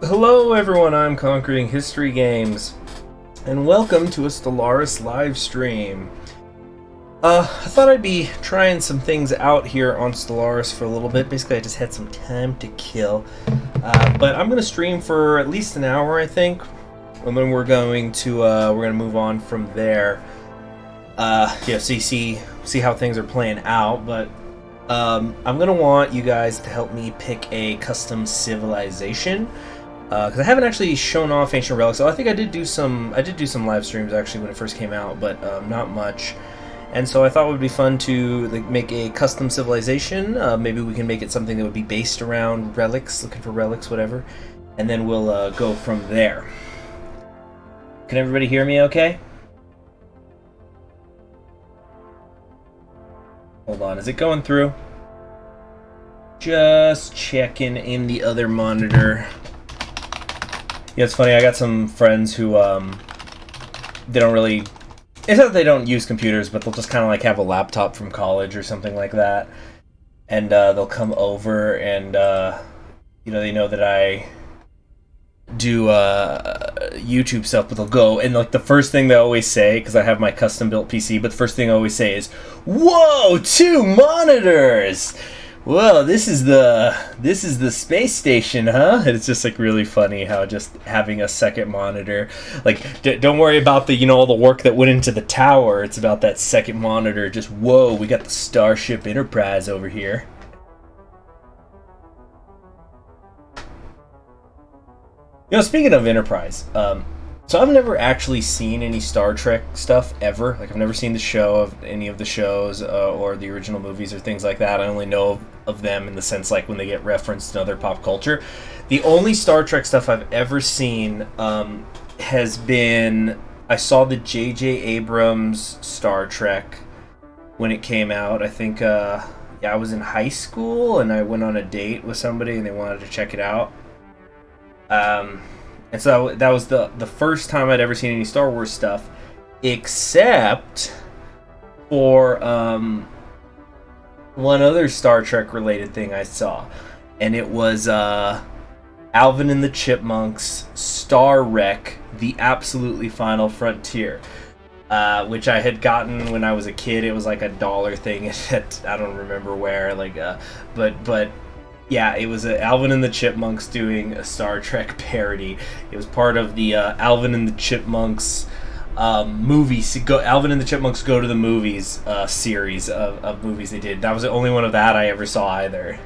Hello everyone, I'm Conquering History Games, and welcome to a Stellaris live stream. I thought I'd be trying some things out here on Stellaris for a little bit. Basically, I just had some time to kill. But I'm going to stream for at least an hour, I think, and then we're going to move on from there. See how things are playing out, but I'm going to want you guys to help me pick a custom civilization. Because I haven't actually shown off Ancient Relics. So I think I did do some live streams actually when it first came out, but not much. And so I thought it would be fun to make a custom civilization. Maybe we can make it something that would be based around relics, looking for relics, whatever. And then we'll go from there. Can everybody hear me okay? Hold on, is it going through? Just checking in the other monitor. Yeah, it's funny, I got some friends who, they don't really... It's not that they don't use computers, but they'll just kind of like have a laptop from college or something like that. And they'll come over and, they know that I do YouTube stuff, but they'll go, and like the first thing they always say, because I have my custom-built PC, but the first thing I always say is, "Whoa, 2 monitors! Whoa, this is the space station, huh?" And it's just like really funny how just having a second monitor, like don't worry about the all the work that went into the tower. It's about that second monitor. Just whoa, we got the Starship Enterprise over here. Speaking of Enterprise, so I've never actually seen any Star Trek stuff ever. Like I've never seen the show of any of the shows or the original movies or things like that. I only know of them in the sense like when they get referenced in other pop culture. The only Star Trek stuff I've ever seen has been, I saw the J.J. Abrams Star Trek when it came out. I think I was in high school and I went on a date with somebody and they wanted to check it out. And so that was the first time I'd ever seen any Star Wars stuff, except for one other Star Trek related thing I saw, and it was Alvin and the Chipmunks Star Wreck: The Absolutely Final Frontier, which I had gotten when I was a kid. It was like $1 thing at I don't remember where, but. Yeah, it was Alvin and the Chipmunks doing a Star Trek parody. It was part of the Alvin and the Chipmunks movies. Alvin and the Chipmunks Go to the Movies series of movies they did. That was the only one of that I ever saw either.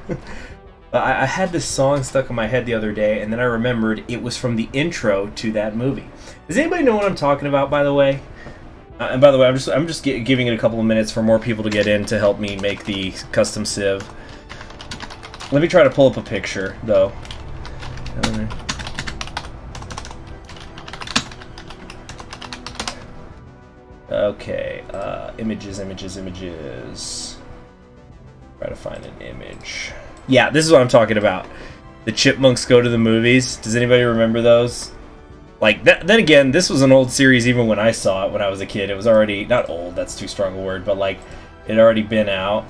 I had this song stuck in my head the other day, and then I remembered it was from the intro to that movie. Does anybody know what I'm talking about, by the way? And by the way, I'm just giving it a couple of minutes for more people to get in to help me make the custom civ. Let me try to pull up a picture, though. Okay, images. Try to find an image. Yeah, this is what I'm talking about. The Chipmunks Go to the Movies. Does anybody remember those? Like, then again, this was an old series even when I saw it when I was a kid. It was already, not old, that's too strong a word, but like, it had already been out.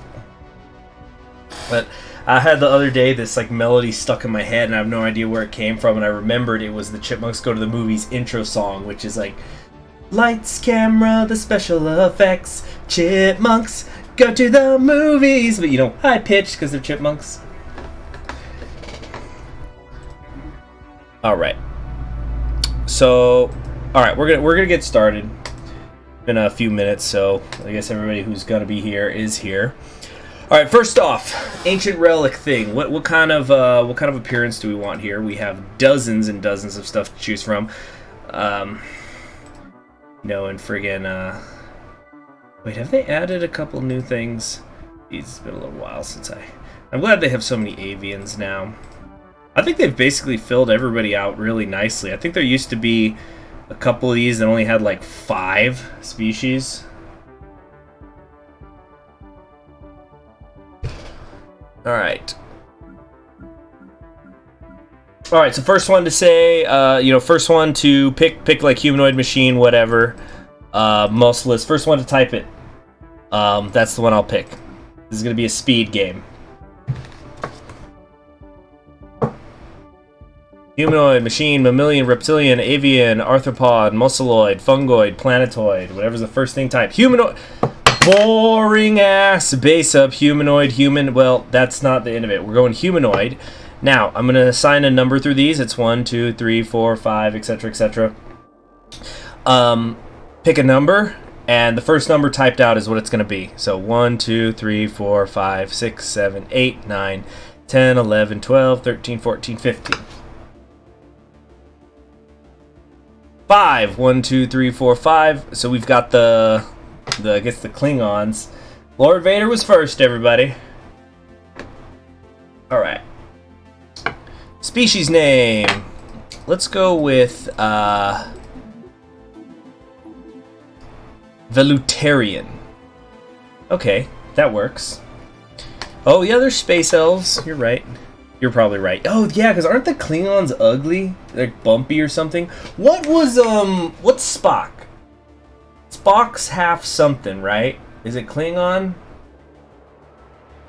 But I had the other day this like melody stuck in my head and I have no idea where it came from, and I remembered it was the Chipmunks Go to the Movies intro song, which is like, "Lights, camera, the special effects, chipmunks go to the movies," but high pitched because they're chipmunks. Alright. So, alright, we're gonna get started in a few minutes, so I guess everybody who's gonna be here is here. All right, first off, ancient relic thing. What kind of appearance do we want here? We have dozens and dozens of stuff to choose from. And friggin' wait, have they added a couple new things? It's been a little while since I'm glad they have so many avians now. I think they've basically filled everybody out really nicely. I think there used to be a couple of these that only had like 5 species. Alright, so first one to say, first one to pick like humanoid machine, whatever, muscleless, first one to type it, that's the one I'll pick. This is going to be a speed game. Humanoid, machine, mammalian, reptilian, avian, arthropod, musceloid, fungoid, planetoid, whatever's the first thing typed. Humanoid. Boring ass base up humanoid, human. Well, that's not the end of it. We're going humanoid. Now, I'm going to assign a number through these. It's 1, 2, 3, 4, 5, etc., etc. Pick a number, and the first number typed out is what it's going to be. So 1, 2, 3, 4, 5, 6, 7, 8, 9, 10, 11, 12, 13, 14, 15. 5. 1, 2, 3, 4, 5. So we've got the I guess the Klingons. Lord Vader was first, everybody. Alright. Species name. Let's go with Velutarian. Okay, that works. Oh yeah, they're space elves. You're right. You're probably right. Oh yeah, because aren't the Klingons ugly? Like bumpy or something? What was what's Spock? Spock's half something, right? Is it Klingon?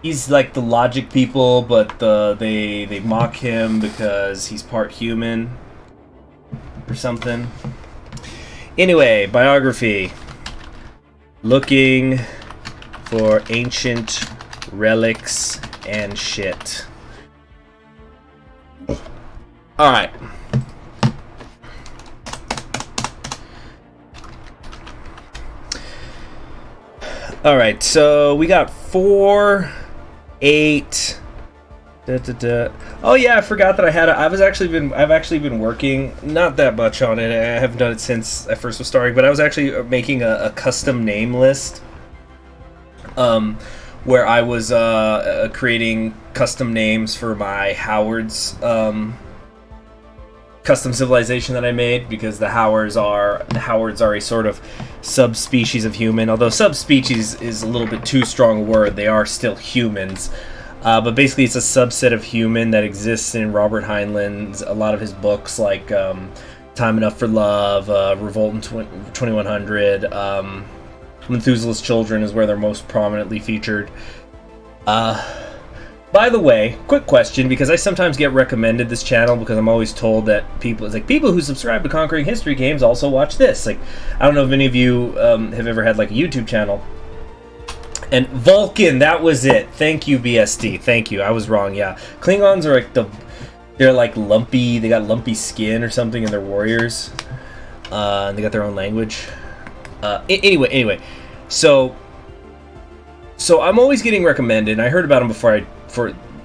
He's like the logic people, but they mock him because he's part human or something. Anyway, biography. Looking for ancient relics and shit. Alright. Alright, so we got 4, 8. Oh yeah, I forgot that I've actually been working not that much on it. I haven't done it since I first was starting, but I was actually making a custom name list. Where I was creating custom names for my Howard's custom civilization that I made, because the Howards are a sort of subspecies of human. Although subspecies is a little bit too strong a word, they are still humans. But basically, it's a subset of human that exists in Robert Heinlein's a lot of his books, like Time Enough for Love, Revolt in 2100. Methuselah's Children is where they're most prominently featured. By the way, quick question, because I sometimes get recommended this channel because I'm always told that people who subscribe to Conquering History Games also watch this. Like, I don't know if any of you have ever had like a YouTube channel. And Vulcan, that was it. Thank you, BSD. Thank you. I was wrong. Yeah, Klingons are like they're like lumpy. They got lumpy skin or something, and they're warriors. And they got their own language. Anyway, so I'm always getting recommended, and I heard about them before I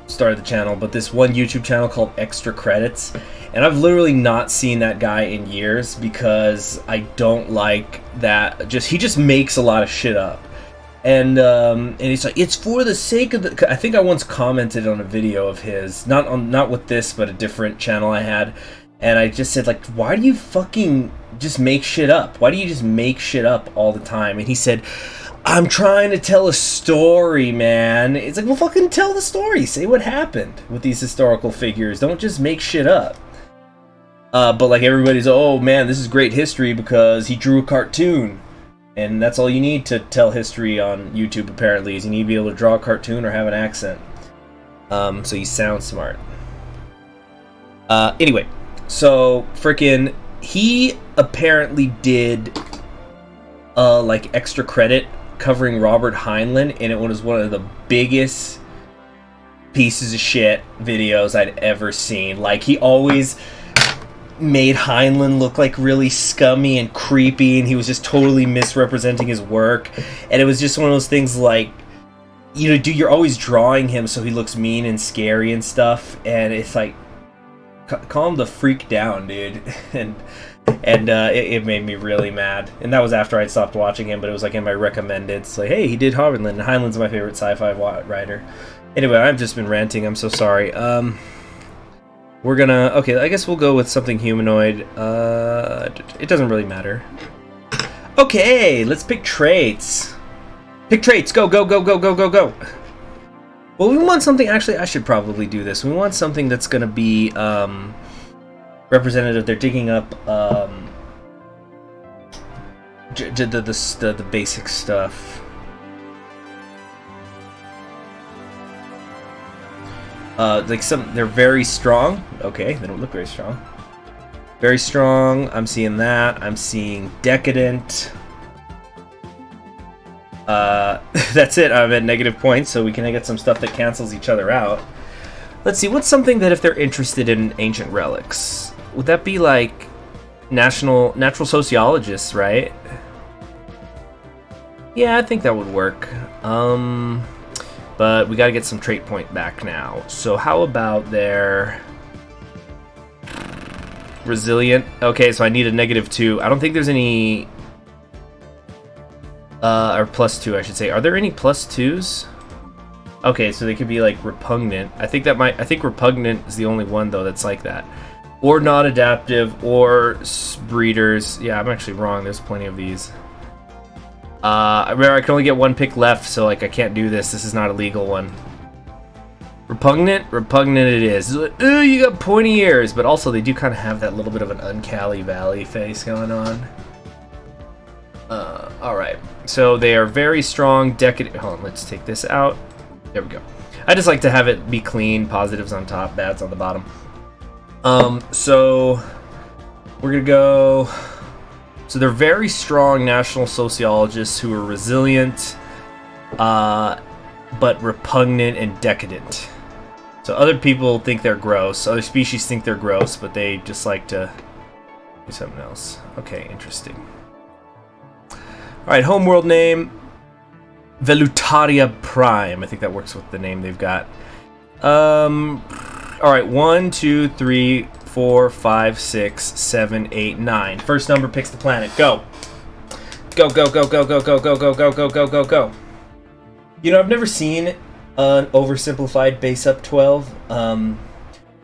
started the channel, but this one YouTube channel called Extra Credits, and I've literally not seen that guy in years because I don't like that. He just makes a lot of shit up, and he's like, it's for the sake of the. I think I once commented on a video of his, not with this, but a different channel I had, and I just said, like, why do you fucking just make shit up? Why do you just make shit up all the time? And he said, I'm trying to tell a story, man. It's like, well, fucking tell the story. Say what happened with these historical figures. Don't just make shit up. But like everybody's, oh man, this is great history because he drew a cartoon. And that's all you need to tell history on YouTube, apparently, is you need to be able to draw a cartoon or have an accent. So you sound smart. Anyway, so frickin' he apparently did like extra credit covering Robert Heinlein, and it was one of the biggest pieces of shit videos I'd ever seen. Like, he always made Heinlein look like really scummy and creepy, and he was just totally misrepresenting his work. And it was just one of those things like, you know, dude, you're always drawing him so he looks mean and scary and stuff, and it's like, calm the freak down, dude. And it made me really mad. And that was after I'd stopped watching him, but it was like in my recommended. It's like, hey, he did Heinlein, and Heinlein's my favorite sci-fi writer. Anyway, I've just been ranting. I'm so sorry. We're gonna... Okay, I guess we'll go with something humanoid. It doesn't really matter. Okay, let's pick traits. Pick traits. Go, go, go, go, go, go, go. Well, we want something... Actually, I should probably do this. We want something that's gonna be... representative. They're digging up the basic stuff. they're very strong. Okay, they don't look very strong. Very strong. I'm seeing that. I'm seeing decadent. That's it. I'm at negative points, so we can get some stuff that cancels each other out. Let's see. What's something that if they're interested in ancient relics, would that be like natural sociologists, right? Yeah, I think that would work. But we got to get some trait point back now. So how about their resilient? Okay, so I need a -2. I don't think there's any or +2, I should say. Are there any +2s? Okay, so they could be like repugnant. I think repugnant is the only one though that's like that. Or not adaptive, or breeders. Yeah, I'm actually wrong. There's plenty of these. Remember, I can only get one pick left, so like I can't do this. This is not a legal one. Repugnant? Repugnant it is. Ooh, you got pointy ears, but also they do kind of have that little bit of an Uncali Valley face going on. Alright. So they are very strong, decadent. Hold on, let's take this out. There we go. I just like to have it be clean, positives on top, bads on the bottom. So we're gonna go. So they're very strong national sociologists who are resilient, but repugnant and decadent. So other people think they're gross. Other species think they're gross, but they just like to do something else. Okay, interesting. All right, homeworld name, Velutaria Prime. I think that works with the name they've got. All right, 1, 2, 3, 4, 5, 6, 7, 8, 9. First number picks the planet. Go. Go, go, go, go, go, go, go, go, go, go, go, go, go. You know, I've never seen an oversimplified base up 12.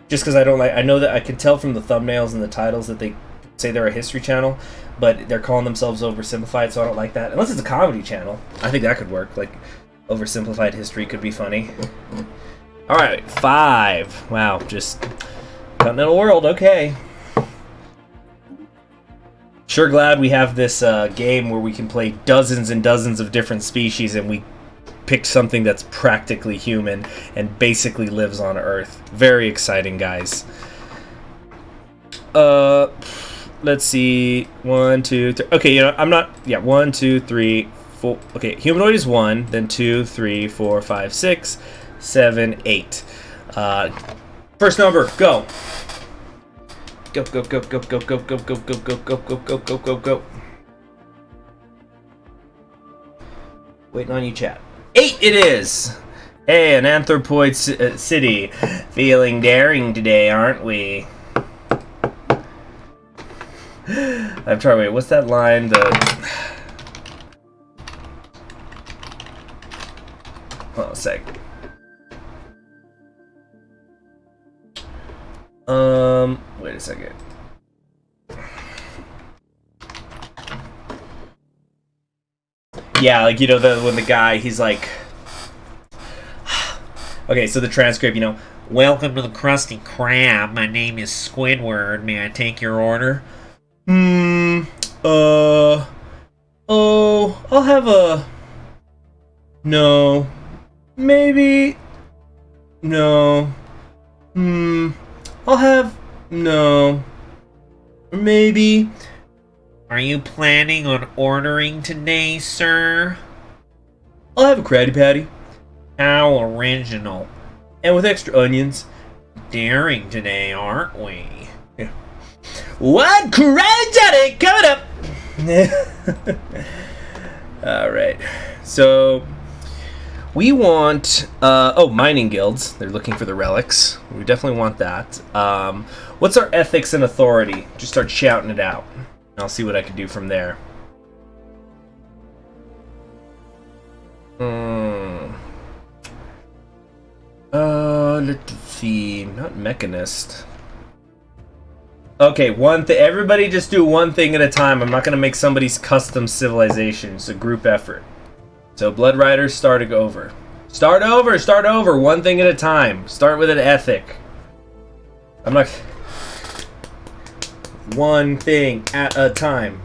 Just because I don't like. I know that I can tell from the thumbnails and the titles that they say they're a history channel, but they're calling themselves oversimplified, so I don't like that. Unless it's a comedy channel, I think that could work. Like, oversimplified history could be funny. All right, 5. Wow, just continental world. Okay. Sure glad we have this game where we can play dozens and dozens of different species, and we picked something that's practically human and basically lives on Earth. Very exciting, guys. Let's see. 1, 2, 3. Okay, you know, I'm not. Yeah, 1, 2, 3, 4. Okay, humanoid is 1, then 2, 3, 4, 5, 6, 7, 8. First number, go. Go, go, go, go, go, go, go, go, go, go, go, go, go, go, go, go. Waiting on you, chat. 8 it is. Hey, an anthropoid city. Feeling daring today, aren't we? I'm trying. Wait, what's that line? Hold on a sec. Wait a second. Yeah, like, you know, when the guy, he's like, okay, so the transcript, you know, welcome to the Krusty Krab. My name is Squidward. May I take your order? Oh, I'll have a, no, maybe, no, I'll have, no, or maybe. Are you planning on ordering today, sir? I'll have a Krabby Patty. How original. And with extra onions. Daring today, aren't we? Yeah. What Krabby Patty coming up? Alright. So we want mining guilds. They're looking for the relics. We definitely want that. What's our ethics and authority? Just start shouting it out. I'll see what I can do from there. Let's see. Not mechanist. Okay, everybody just do one thing at a time. I'm not going to make somebody's custom civilization. It's a group effort. So, Blood Riders, start over. Start over! One thing at a time. Start with an ethic. I'm not... One thing at a time.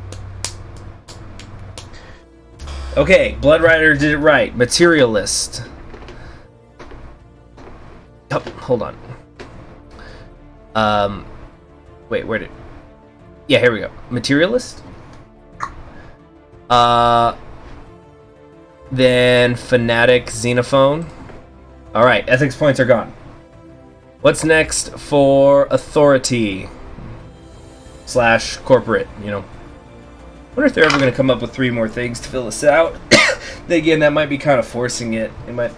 Okay, Blood Rider did it right. Materialist. Oh, hold on. Wait, where did... Yeah, here we go. Materialist? Then Fanatic Xenophone. Alright, ethics points are gone. What's next for Authority? Slash corporate, you know. I wonder if they're ever going to come up with 3 more things to fill us out. Then again, that might be kind of forcing it. It might...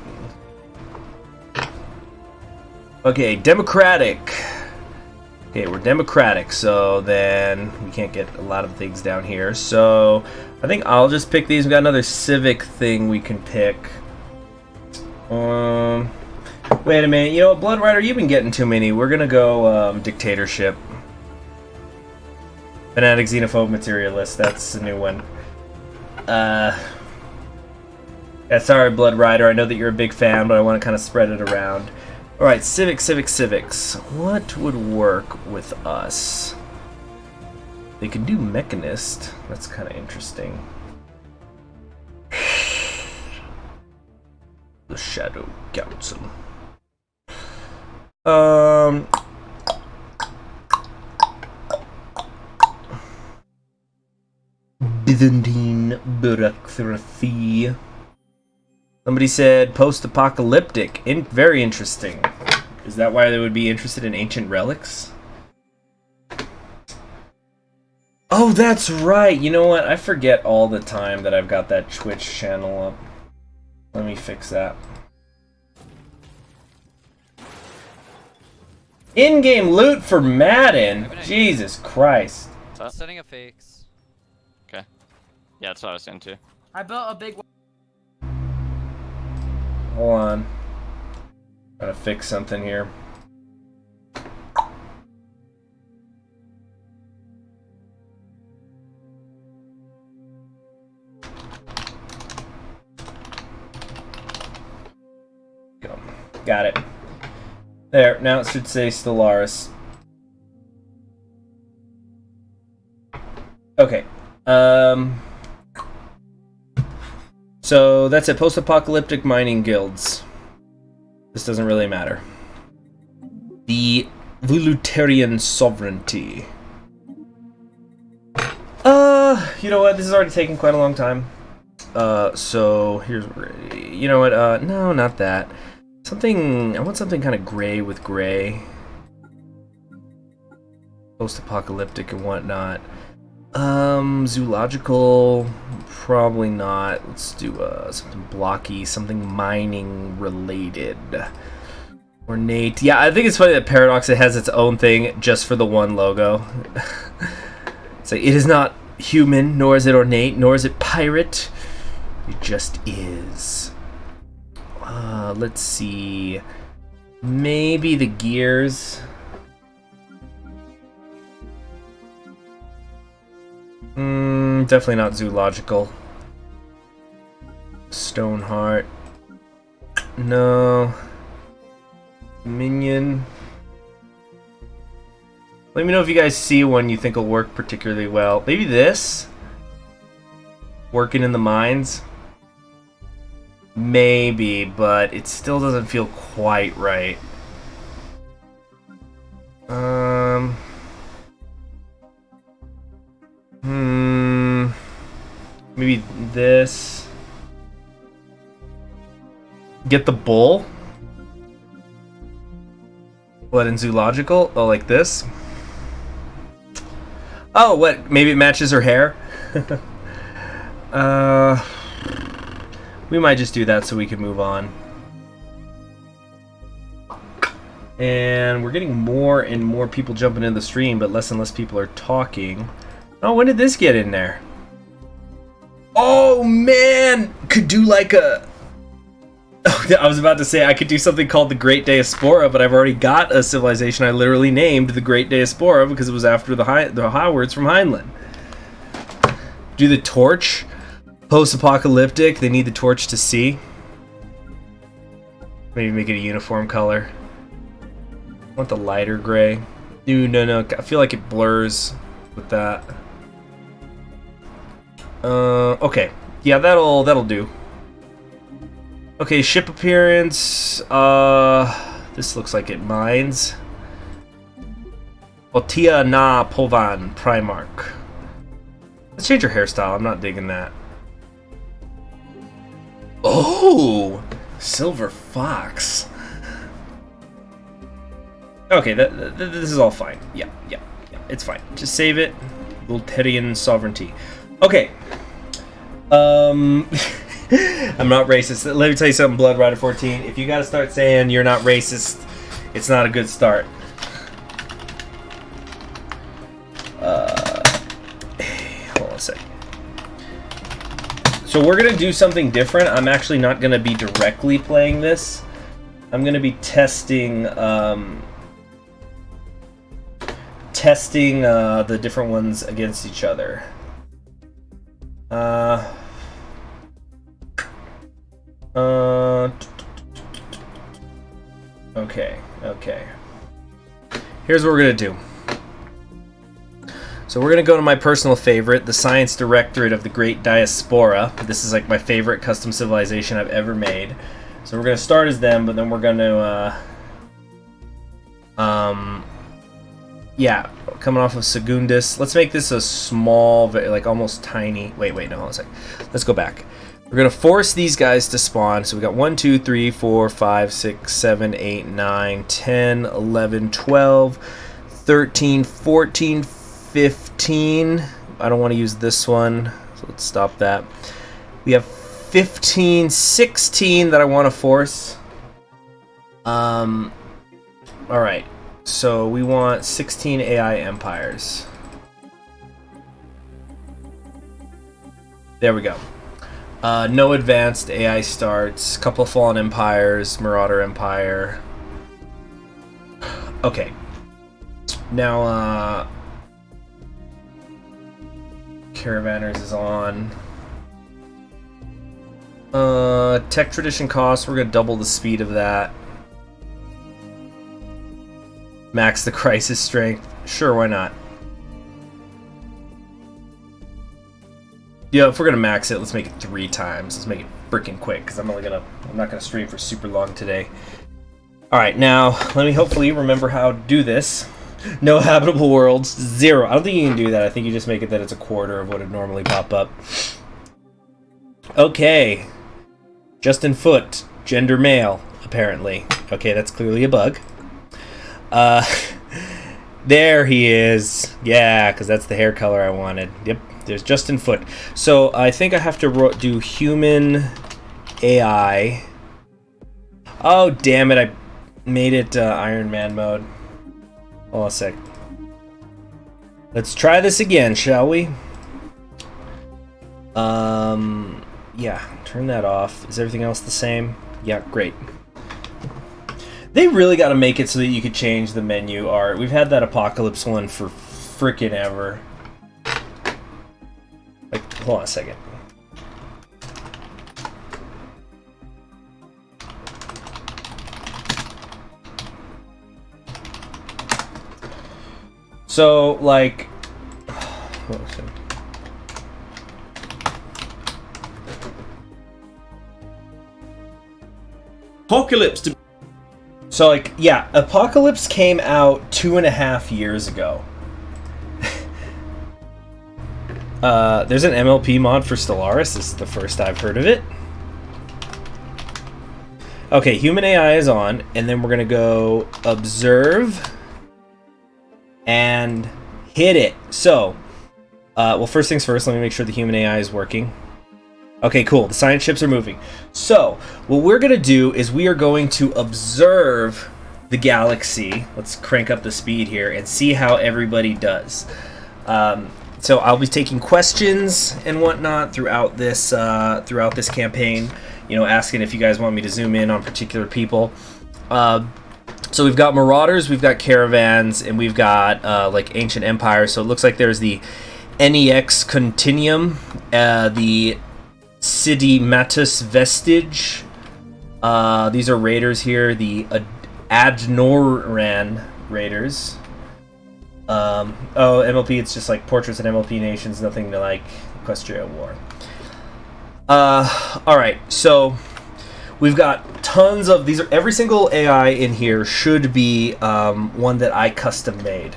Okay, Democratic. Okay, we're Democratic, so then we can't get a lot of things down here. So I think I'll just pick these. We've got another civic thing we can pick. Wait a minute. You know what, Blood Rider, you've been getting too many. We're going to go dictatorship. Fanatic Xenophobe Materialist. That's a new one. Yeah, sorry, Blood Rider. I know that you're a big fan, but I want to kind of spread it around. Alright, civics. What would work with us? They could do Mechanist. That's kind of interesting. The Shadow Council. Byzantine bureaucracy. Somebody said post-apocalyptic. Very interesting. Is that why they would be interested in ancient relics? Oh, that's right. You know what? I forget all the time that I've got that Twitch channel up. Let me fix that. In-game loot for Madden? Jesus Christ. Setting up fakes. Okay. Yeah, that's what I was saying too. I built a big one. Hold on. Gotta fix something here. Go. Got it. There, now it should say Stellaris. Okay. So that's it. Post-apocalyptic mining guilds. This doesn't really matter. The Volutarian sovereignty. You know what? This is already taking quite a long time. So here's, you know what? No, not that. Something. I want something kind of gray with gray. Post-apocalyptic and whatnot. Zoological, probably not. Let's do something blocky, something mining related. Ornate. Yeah, I think it's funny that Paradox, it has its own thing just for the one logo. It's like, it is not human, nor is it ornate, nor is it pirate. It just is. Let's see. Maybe the gears. Definitely not zoological. Stoneheart. No. Minion. Let me know if you guys see one you think will work particularly well. Maybe this? Working in the mines? Maybe, but it still doesn't feel quite right. Maybe this. Get the bull. What, in zoological? Oh, like this? Oh, what? Maybe it matches her hair? We might just do that so we can move on. And we're getting more and more people jumping in the stream, but less and less people are talking. Oh, when did this get in there? Oh, man! Could do like a... I was about to say I could do something called the Great Diaspora, but I've already got a civilization I literally named the Great Diaspora because it was after the Howards from Heinlein. Do the torch. Post-apocalyptic. They need the torch to see. Maybe make it a uniform color. I want the lighter gray. Dude, no. I feel like it blurs with that. Okay. Yeah, that'll do. Okay, ship appearance. This looks like it mines. Otia na Polvan Primarch. Let's change your hairstyle. I'm not digging that. Oh! Silver Fox. Okay, this is all fine. Yeah. It's fine. Just save it. Volterian sovereignty. Okay. I'm not racist. Let me tell you something, Blood Rider 14. If you gotta start saying you're not racist, it's not a good start. Hold on a second. So we're gonna do something different. I'm actually not gonna be directly playing this. I'm gonna be testing the different ones against each other. Okay. Here's what we're gonna do. So we're gonna go to my personal favorite, the Science Directorate of the Great Diaspora. This is like my favorite custom civilization I've ever made. So we're gonna start as them, but then we're gonna yeah, coming off of Segundus. Let's make this a small, like almost tiny. Wait, no, hold on a sec. Let's go back. We're gonna force these guys to spawn. So we got 1, 2, 3, 4, 5, 6, 7, 8, 9, 10, 11, 12, 13, 14, 15. I don't want to use this one, so let's stop that. We have 15, 16 that I want to force. Alright, so we want 16 AI empires. There we go. No advanced AI starts, couple fallen empires, Marauder Empire. Okay. Now, Caravanners is on. Tech Tradition cost, we're gonna double the speed of that. Max the Crisis Strength. Sure, why not? Yeah, if we're gonna max it, let's make it 3 times. Let's make it freaking quick, because I'm not gonna stream for super long today. Alright, now, let me hopefully remember how to do this. No habitable worlds, 0. I don't think you can do that. I think you just make it that it's a quarter of what would normally pop up. Okay. Justin Foot, gender male, apparently. Okay, that's clearly a bug. There he is. Yeah, because that's the hair color I wanted. Yep, there's Justin Foot. So I think I have to do human AI. Oh, damn it. I made it Iron Man mode. Hold on a sec. Let's try this again, shall we? Yeah, turn that off. Is everything else the same? Yeah, great. They really got to make it so that you could change the menu art. We've had that Apocalypse one for frickin' ever. Like, hold on a second. So, like, hold on a second. Apocalypse. So, like, yeah, Apocalypse came out 2.5 years ago. There's an MLP mod for Stellaris. This is the first I've heard of it. Okay, human AI is on, and then we're gonna go observe and hit it. So, well, first things first, let me make sure the human AI is working. Okay, cool. The science ships are moving. So, what we're going to do is we are going to observe the galaxy. Let's crank up the speed here and see how everybody does. So, I'll be taking questions and whatnot throughout this campaign. You know, asking if you guys want me to zoom in on particular people. So we've got Marauders, we've got Caravans, and we've got like Ancient Empires. So it looks like there's the NEX Continuum, the City Matus Vestige. These are raiders here, the Adnoran raiders. Oh, MLP, it's just like Portraits and MLP Nations, nothing to like Equestria War. Alright, so we've got tons of these. Every single AI in here should be one that I custom made.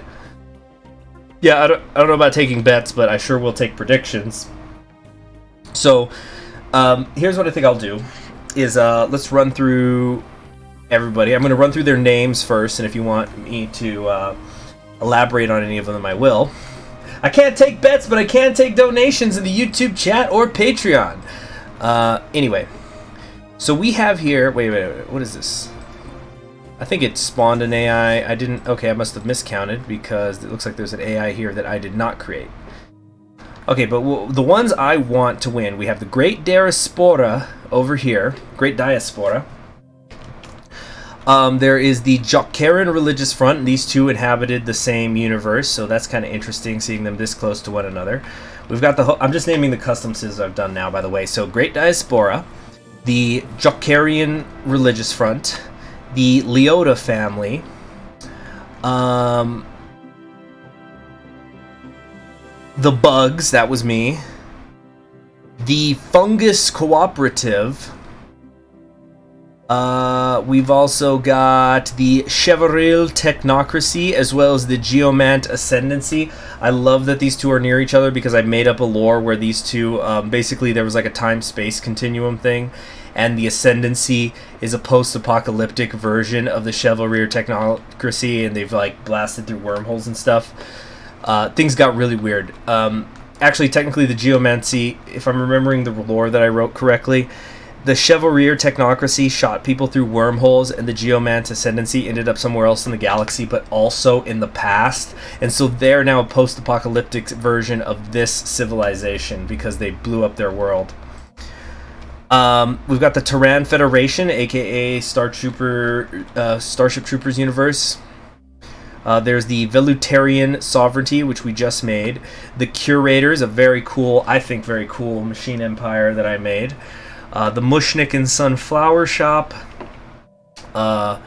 Yeah, I don't know about taking bets, but I sure will take predictions. So here's what I think I'll do: is let's run through everybody. I'm going to run through their names first, and if you want me to elaborate on any of them, I will. I can't take bets, but I can take donations in the YouTube chat or Patreon. Anyway, so we have here. Wait, what is this? I think it spawned an AI. I didn't. Okay, I must have miscounted because it looks like there's an AI here that I did not create. Okay, but the ones I want to win, we have the Great Diaspora over here. Great Diaspora. There is the Jokeren Religious Front. These two inhabited the same universe, so that's kind of interesting seeing them this close to one another. We've got the... I'm just naming the custom civs I've done now, by the way. So, Great Diaspora, the Jokerian Religious Front, the Leota family, the Bugs, that was me, the Fungus Cooperative. We've also got the Chevril Technocracy as well as the Geomant Ascendancy. I love that these two are near each other because I made up a lore where these two, basically there was like a time-space continuum thing, and the Ascendancy is a post-apocalyptic version of the Chevalier Technocracy, and they've like blasted through wormholes and stuff. Things got really weird. Actually, technically the Geomancy, if I'm remembering the lore that I wrote correctly, the Chevalier Technocracy shot people through wormholes, and the Geomant Ascendancy ended up somewhere else in the galaxy, but also in the past. And so they're now a post-apocalyptic version of this civilization because they blew up their world. We've got the Terran Federation, aka Starship Troopers universe. There's the Velutarian Sovereignty, which we just made. The Curators, a very cool, I think very cool machine empire that I made. The Mushnik and Sunflower Shop, the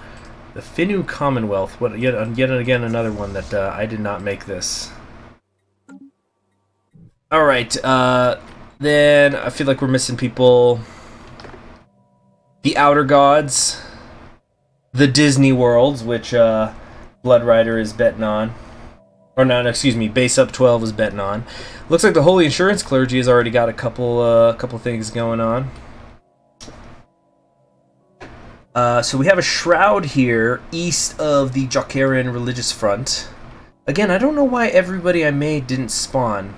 Finnu Commonwealth. Yet again another one that I did not make this. All right, then I feel like we're missing people. The Outer Gods, the Disney Worlds, which Blood Rider is betting on. Or no, excuse me, Base Up 12 is betting on. Looks like the Holy Insurance Clergy has already got a couple things going on. So we have a shroud here east of the Jokeren Religious Front. Again, I don't know why everybody I made didn't spawn.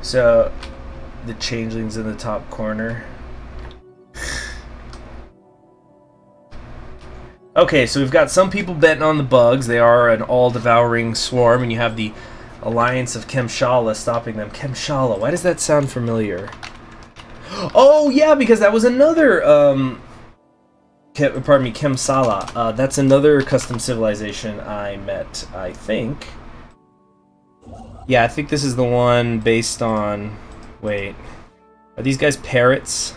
So the changelings in the top corner. Okay, so we've got some people betting on the Bugs. They are an all-devouring swarm, and you have the Alliance of Kemshala stopping them. Kemshala, why does that sound familiar? Oh, yeah, because that was another, Kemsala. That's another custom civilization I met, I think. Yeah, I think this is the one based on... Wait. Are these guys parrots?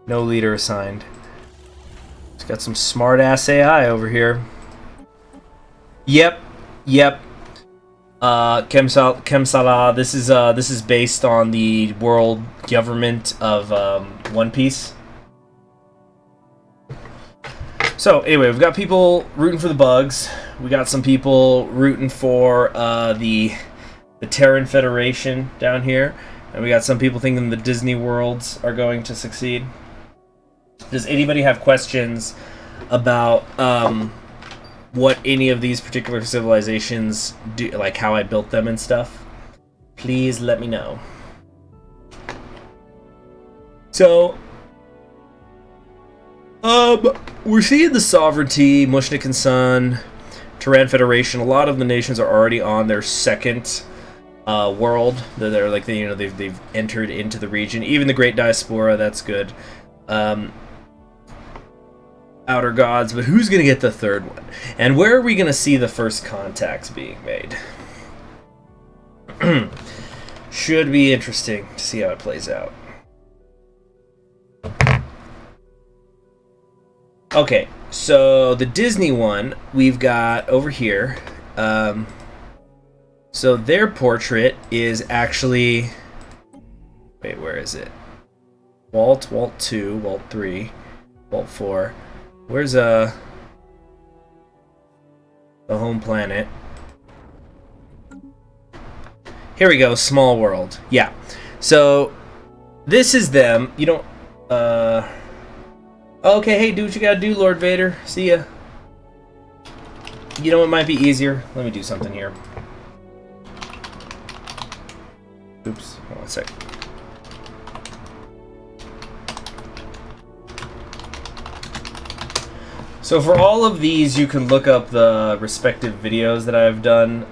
No leader assigned. It's got some smart-ass AI over here. Yep. Kemsala. This is based on the world government of One Piece. So anyway, we've got people rooting for the Bugs. We got some people rooting for the Terran Federation down here, and we got some people thinking the Disney worlds are going to succeed. Does anybody have questions about what any of these particular civilizations do, like how I built them and stuff? Please let me know. So, we're seeing the Sovereignty, Mushnik and Sun, Terran Federation. A lot of the nations are already on their second world. They're like they've entered into the region. Even the Great Diaspora, that's good. Outer Gods, but who's gonna get the third one? And where are we gonna see the first contacts being made? Should be interesting to see how it plays out. Okay, so the Disney one we've got over here. So their portrait is actually Wait, where is it? Walt 2, Walt 3, Walt 4. Where's the home planet? Here we go, small world. Yeah. So this is them. You don't okay, hey, do what you gotta do, Lord Vader. See ya. You know what might be easier? Let me do something here. Oops, hold on a sec. So for all of these, you can look up the respective videos that I've done,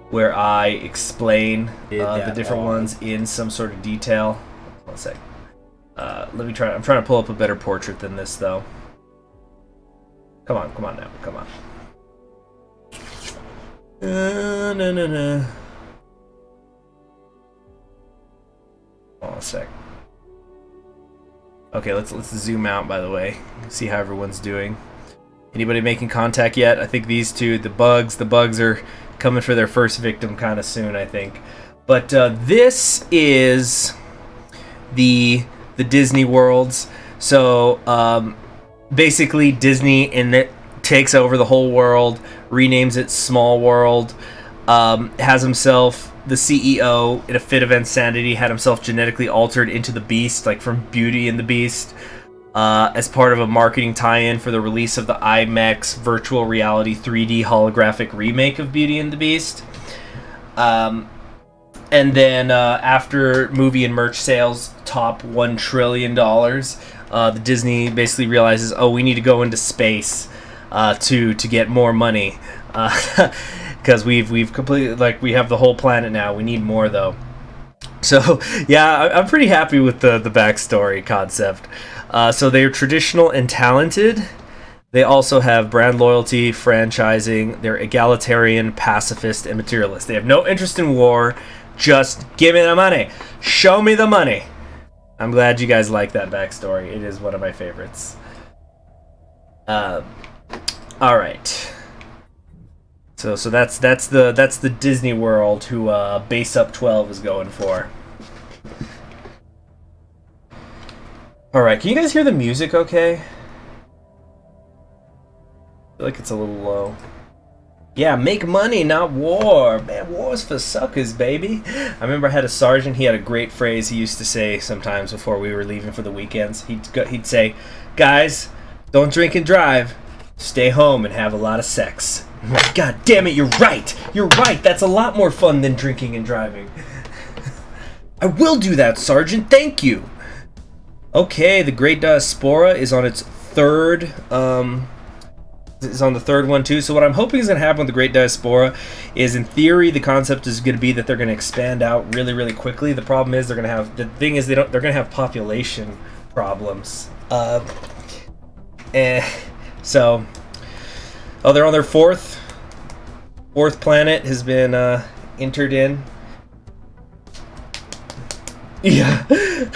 where I explain the different ones in some sort of detail. One sec. Let me try. I'm trying to pull up a better portrait than this, though. Come on now, come on. No. Hold on a sec. Okay, let's zoom out, by the way. See how everyone's doing. Anybody making contact yet? I think these two, the bugs are coming for their first victim kind of soon, I think. But this is the Disney worlds. So basically Disney takes over the whole world, renames it Small World, has himself, the CEO, in a fit of insanity, had himself genetically altered into the Beast, like from Beauty and the Beast, as part of a marketing tie-in for the release of the IMAX virtual reality 3D holographic remake of Beauty and the Beast. And then after movie and merch sales top $1 trillion, the Disney basically realizes, oh, we need to go into space to get more money. Because we've completely, like, we have the whole planet now. We need more, though. So yeah, I'm pretty happy with the backstory concept. So they're traditional and talented. They also have brand loyalty, franchising. They're egalitarian, pacifist, and materialist. They have no interest in war. Just give me the money. Show me the money. I'm glad you guys like that backstory. It is one of my favorites. All right. So that's the Disney World who Base Up 12 is going for. All right, can you guys hear the music? Okay. I feel like it's a little low. Yeah, make money, not war. Man, war's for suckers, baby. I remember I had a sergeant. He had a great phrase he used to say sometimes before we were leaving for the weekends. He'd say, "Guys, don't drink and drive. Stay home and have a lot of sex." God damn it, you're right. You're right. That's a lot more fun than drinking and driving. I will do that, Sergeant. Thank you. Okay, the Great Diaspora is on its third. Is on the third one too. So what I'm hoping is going to happen with the Great Diaspora is, in theory, the concept is going to be that they're going to expand out really, really quickly. The problem is they're going to have, the thing is they're going to have population problems. So, oh, they're on their fourth planet has been entered in. Yeah,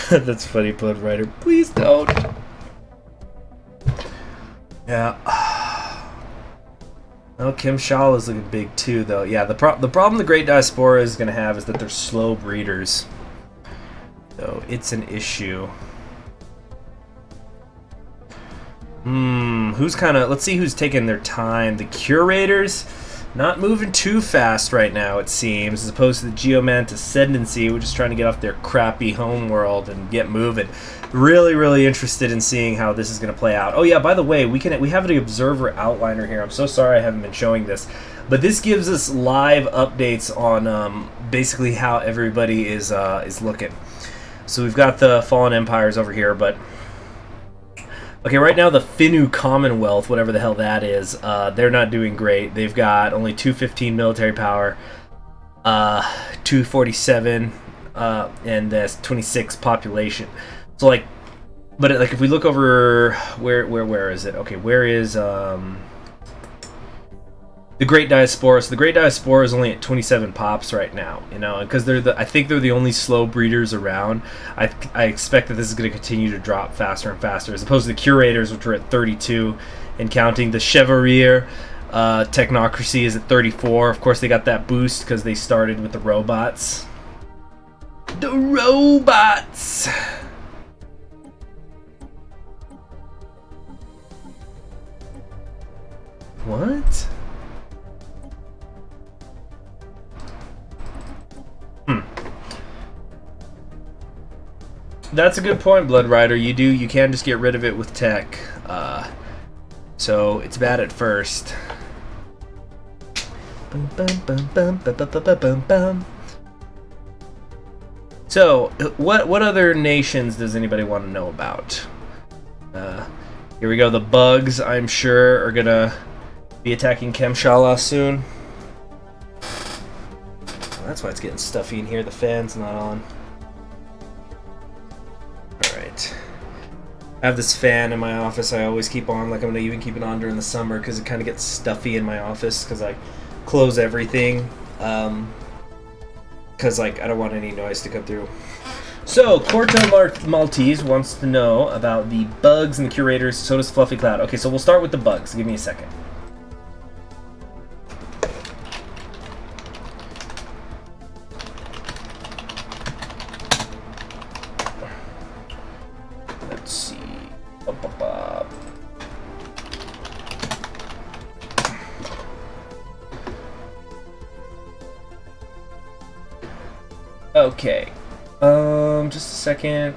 that's funny, Blood Rider. Please don't. Yeah. Oh, Kim Shaw is looking big too, though. Yeah, the problem the Great Diaspora is going to have is that they're slow breeders. So it's an issue. Who's kind of... Let's see who's taking their time. The Curators, not moving too fast right now, it seems, as opposed to the Geomant Ascendancy, which is trying to get off their crappy home world and get moving. Really, really interested in seeing how this is going to play out. Oh yeah, by the way, we have the Observer Outliner here. I'm so sorry I haven't been showing this, but this gives us live updates on basically how everybody is looking. So we've got the Fallen Empires over here, but okay, right now the Finnu Commonwealth, whatever the hell that is, they're not doing great. They've got only 215 military power, 247, and that's 26 population. So like, but like if we look over where is it? Okay, where is the Great Diaspora? So the Great Diaspora is only at 27 pops right now, you know, because I think they're the only slow breeders around. I expect that this is going to continue to drop faster and faster, as opposed to the Curators, which are at 32 and counting. The Chevalier Technocracy is at 34. Of course, they got that boost because they started with the robots. The robots. What? That's a good point, Blood Rider. You can just get rid of it with tech. So it's bad at first. So, what other nations does anybody want to know about? Here we go. The bugs, I'm sure, are gonna be attacking Kemshala soon. Well, that's why it's getting stuffy in here. The fan's not on. Alright. I have this fan in my office I always keep on. Like, I'm gonna even keep it on during the summer because it kind of gets stuffy in my office because I close everything. Because, like, I don't want any noise to come through. So, Corto Maltese wants to know about the bugs and the curators. So does Fluffy Cloud. Okay, so we'll start with the bugs. Give me a second. Let's see. Okay. Just a second.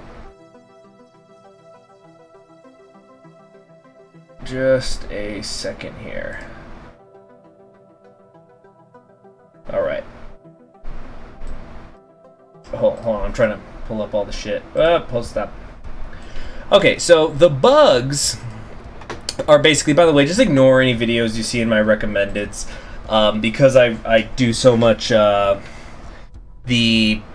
Just a second here. Alright. Hold on, I'm trying to pull up all the shit. Post up. Okay, so the bugs are basically, by the way, just ignore any videos you see in my recommendeds, because I do so much,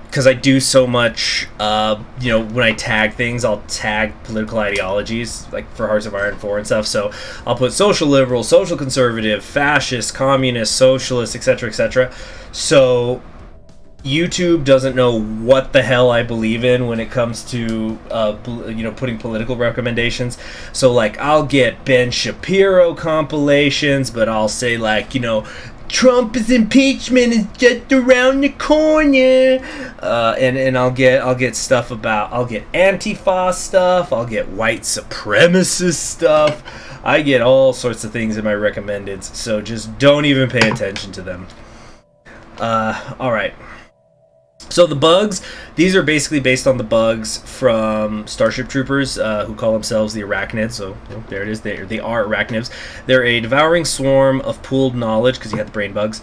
because I do so much, you know, when I tag things, I'll tag political ideologies, like for Hearts of Iron 4 and stuff, so I'll put social liberal, social conservative, fascist, communist, socialist, etc., etc. So YouTube doesn't know what the hell I believe in when it comes to, you know, putting political recommendations. So, like, I'll get Ben Shapiro compilations, but I'll say, like, you know, Trump's impeachment is just around the corner, and I'll get stuff about, I'll get Antifa stuff, I'll get white supremacist stuff, I get all sorts of things in my recommendeds, so just don't even pay attention to them. Alright. So the bugs, these are basically based on the bugs from Starship Troopers, who call themselves the Arachnids. So, you know, there it is. They are arachnids. They're a devouring swarm of pooled knowledge, because you got the brain bugs.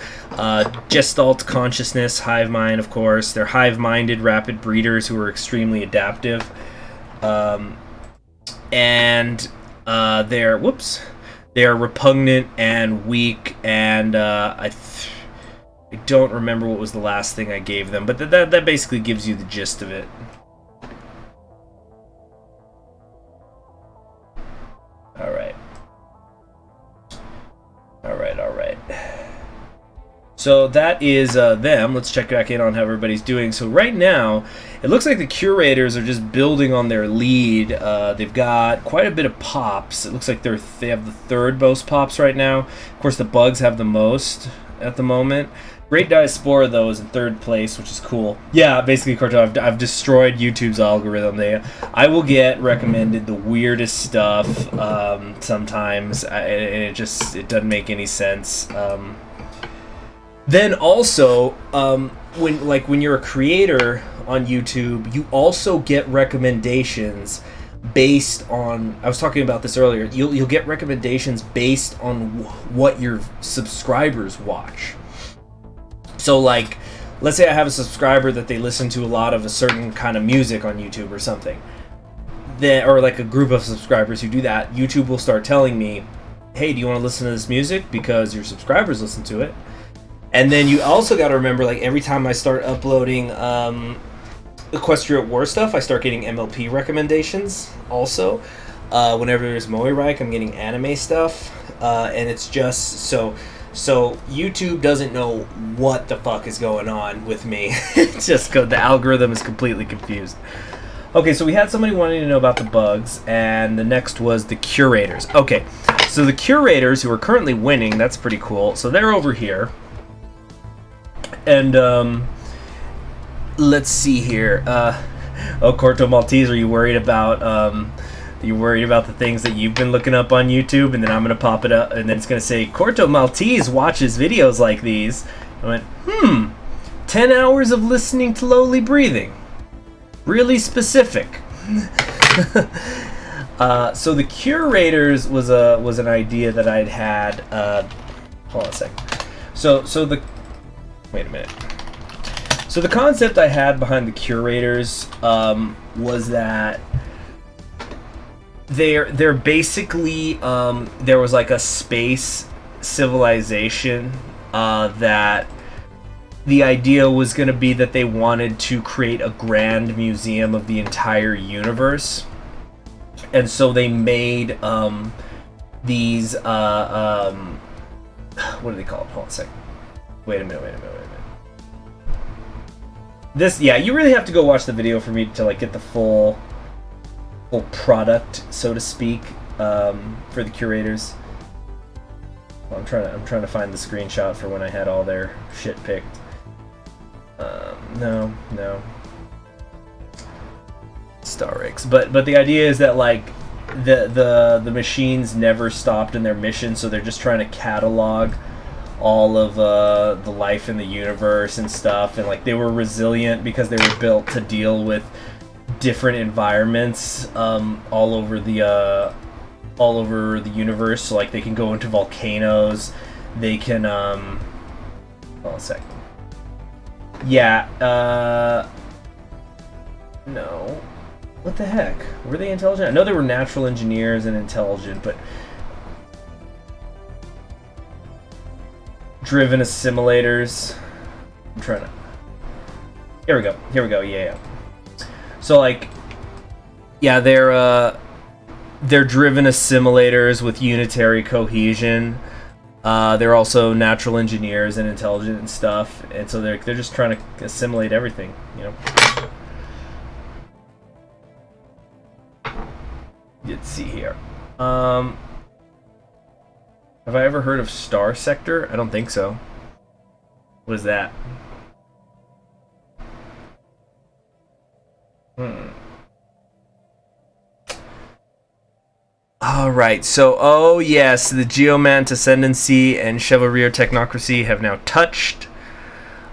Gestalt consciousness, hive mind, of course. They're hive-minded, rapid breeders who are extremely adaptive. And they're repugnant and weak, and I don't remember what was the last thing I gave them, but that basically gives you the gist of it. Alright. So that is them. Let's check back in on how everybody's doing. So right now, it looks like the curators are just building on their lead. They've got quite a bit of pops. It looks like they have the third most pops right now. Of course, the bugs have the most at the moment. Great Diaspora, though, is in third place, which is cool. Yeah, basically, Corto, I've destroyed YouTube's algorithm. I will get recommended the weirdest stuff sometimes, and it doesn't make any sense. Then also, when you're a creator on YouTube, you also get recommendations based on, I was talking about this earlier, you'll get recommendations based on what your subscribers watch. So, like, let's say I have a subscriber that they listen to a lot of a certain kind of music on YouTube or something. Or like a group of subscribers who do that, YouTube will start telling me, hey, do you want to listen to this music? Because your subscribers listen to it. And then you also got to remember, like, every time I start uploading Equestria War stuff, I start getting MLP recommendations also. Whenever there's Moirike, I'm getting anime stuff. And it's just So YouTube doesn't know what the fuck is going on with me. It's just the algorithm is completely confused. Okay, so we had somebody wanting to know about the bugs, and the next was the curators. Okay, so the curators, who are currently winning, that's pretty cool. So they're over here. And let's see here. Corto Maltese, are you worried about the things that you've been looking up on YouTube? And then I'm gonna pop it up, and then it's gonna say Corto Maltese watches videos like these. I went, 10 hours of listening to lowly breathing. Really specific. So the curators was an idea that I'd had. Hold on a second. Wait a minute. So the concept I had behind the curators was that they're basically there was like a space civilization that the idea was going to be that they wanted to create a grand museum of the entire universe. And so they made these what do they call it? Hold on a second. Wait a minute. This, yeah, you really have to go watch the video for me to like get the full product, so to speak, for the curators. Well, I'm trying to find the screenshot for when I had all their shit picked. No. Starrix. But the idea is that like the machines never stopped in their mission, so they're just trying to catalog all of the life in the universe and stuff, and like they were resilient because they were built to deal with different environments all over the universe. So like they can go into volcanoes, they can hold on a second. Yeah, no. What the heck? Were they intelligent? I know they were natural engineers and intelligent, but driven assimilators. I'm trying to... Here we go, yeah. So like, yeah, they're driven assimilators with unitary cohesion. They're also natural engineers and intelligent and stuff, and so they're just trying to assimilate everything, you know. Let's see here. Have I ever heard of Star Sector? I don't think so. What is that? Alright, so, oh yes, the Geomant Ascendancy and Chevalier Technocracy have now touched.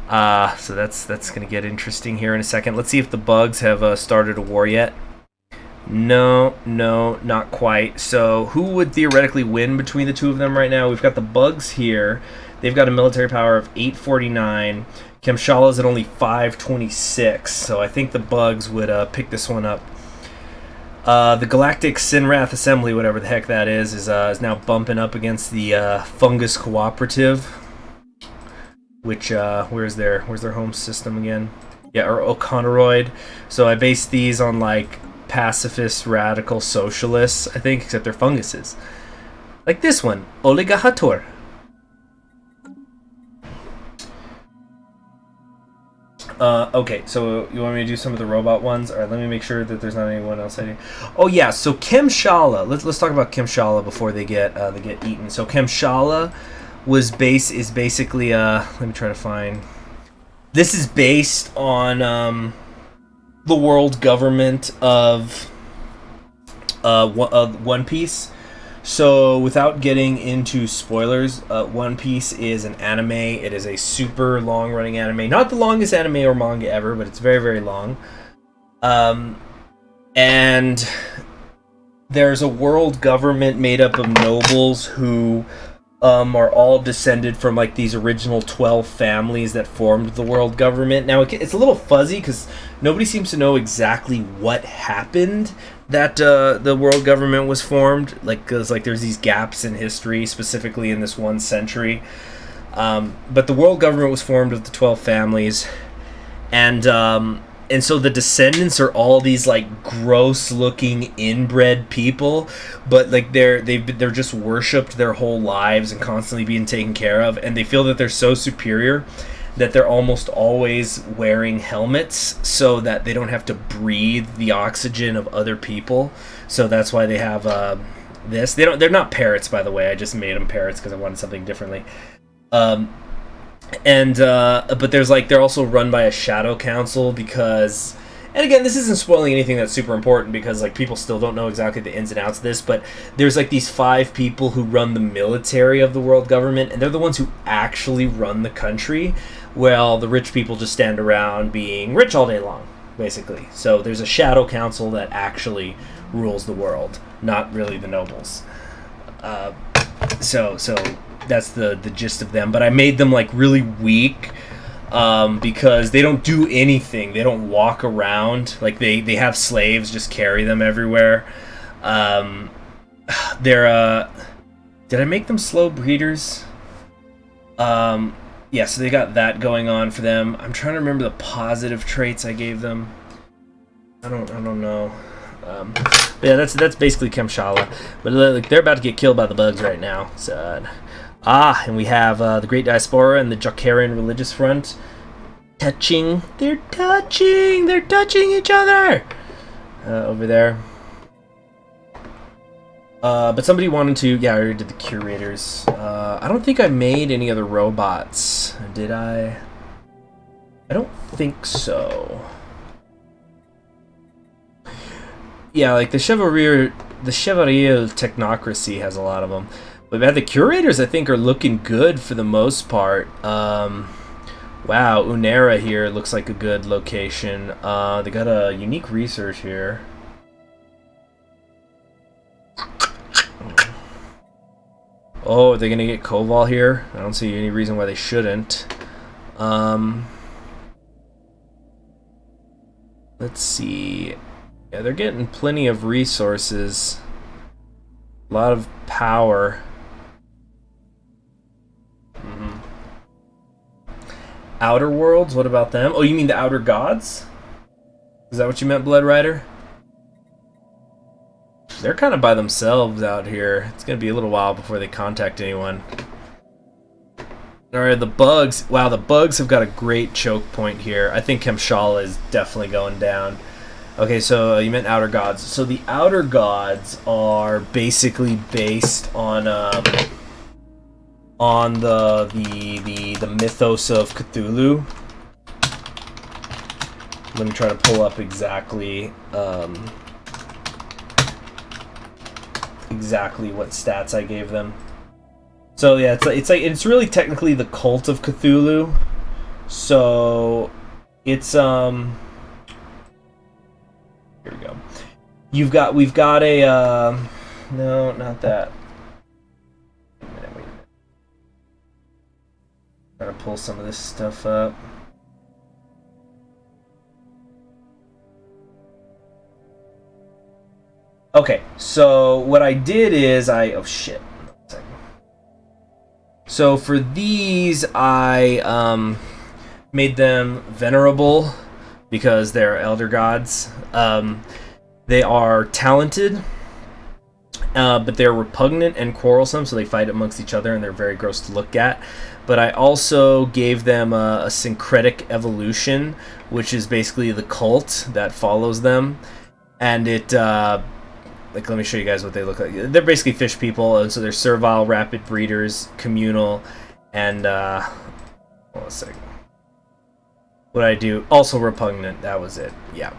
So that's going to get interesting here in a second. Let's see if the bugs have started a war yet. No, not quite. So who would theoretically win between the two of them right now? We've got the bugs here. They've got a military power of 849. Kemshala's at only 526. So I think the bugs would pick this one up. The Galactic Sinrath Assembly, whatever the heck that is now bumping up against the Fungus Cooperative. Which where's their home system again? Yeah, or O'Conoroid. So I based these on like pacifist radical socialists, I think, except they're funguses. Like this one, Oligahator. Okay, so you want me to do some of the robot ones? Alright, let me make sure that there's not anyone else I need. Oh yeah, so Kemshala. Let's talk about Kemshala before they get eaten. So Kemshala is basically let me try to find. This is based on the world government of One Piece. So without getting into spoilers, One Piece is an anime. It is a super long-running anime. Not the longest anime or manga ever, but it's very, very long. And there's a world government made up of nobles who are all descended from like these original 12 families that formed the world government. Now it's a little fuzzy because nobody seems to know exactly what happened that the world government was formed. Like, cause like there's these gaps in history, specifically in this one century. But the world government was formed of the 12 families, and so the descendants are all these like gross-looking inbred people, but like they're just worshipped their whole lives and constantly being taken care of, and they feel that they're so superior that they're almost always wearing helmets so that they don't have to breathe the oxygen of other people. So that's why they have this. They're not parrots, by the way. I just made them parrots because I wanted something differently. And but there's like they're also run by a shadow council because, and again, this isn't spoiling anything that's super important because like people still don't know exactly the ins and outs of this, but there's like these 5 people who run the military of the world government, and they're the ones who actually run the country, while the rich people just stand around being rich all day long, basically. So there's a shadow council that actually rules the world, not really the nobles. So that's the gist of them. But I made them like really weak because they don't do anything. They don't walk around. Like they have slaves just carry them everywhere. They're did I make them slow breeders? Yeah, so they got that going on for them. I'm trying to remember the positive traits I gave them. I don't know. But yeah, that's basically Kemshala. But like, they're about to get killed by the bugs right now. So, and we have the Great Diaspora and the Jokarian Religious Front touching. They're touching each other over there. But somebody wanted to. Yeah, I already did the curators. I don't think I made any other robots. Did I? I don't think so. Yeah, like the Chevalier Technocracy has a lot of them. But man, the curators I think are looking good for the most part. Wow, Unera here looks like a good location. They got a unique research here. Oh, are they gonna get Koval here? I don't see any reason why they shouldn't. Let's see. Yeah, they're getting plenty of resources. A lot of power. Outer Worlds, what about them? Oh, you mean the Outer Gods? Is that what you meant, Blood Rider? They're kind of by themselves out here. It's going to be a little while before they contact anyone. Alright, the bugs. Wow, the bugs have got a great choke point here. I think Kemshala is definitely going down. Okay, so you meant Outer Gods. So the Outer Gods are basically based on the mythos of Cthulhu. Let me try to pull up exactly exactly what stats I gave them. So yeah, it's really technically the cult of Cthulhu. So it's here we go. We've got a no, not that. Wait a minute. Gotta pull some of this stuff up. Okay, so what I did is oh shit. So for these, I made them venerable because they're elder gods. They are talented, but they're repugnant and quarrelsome, so they fight amongst each other and they're very gross to look at. But I also gave them a syncretic evolution, which is basically the cult that follows them. And it, like, let me show you guys what they look like. They're basically fish people, and so they're servile, rapid breeders, communal, and, hold on a second. What I do? Also repugnant, that was it, yeah.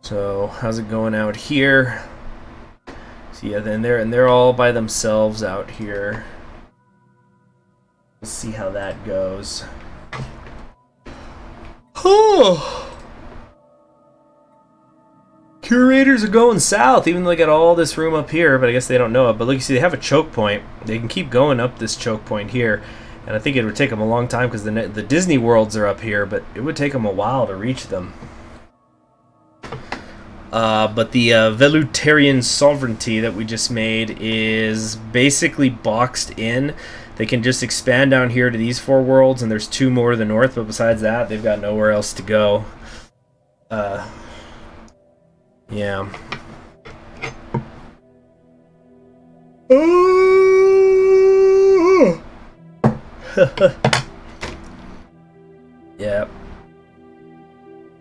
So, how's it going out here? So yeah, then they're all by themselves out here. Let's see how that goes. Oh! Curators are going south, even though they got all this room up here, but I guess they don't know it. But look, you see, they have a choke point. They can keep going up this choke point here, and I think it would take them a long time because the Disney worlds are up here, but it would take them a while to reach them. But the Velutarian sovereignty that we just made is basically boxed in. They can just expand down here to these 4 worlds, and there's 2 more to the north, but besides that, they've got nowhere else to go. Yeah. Yeah.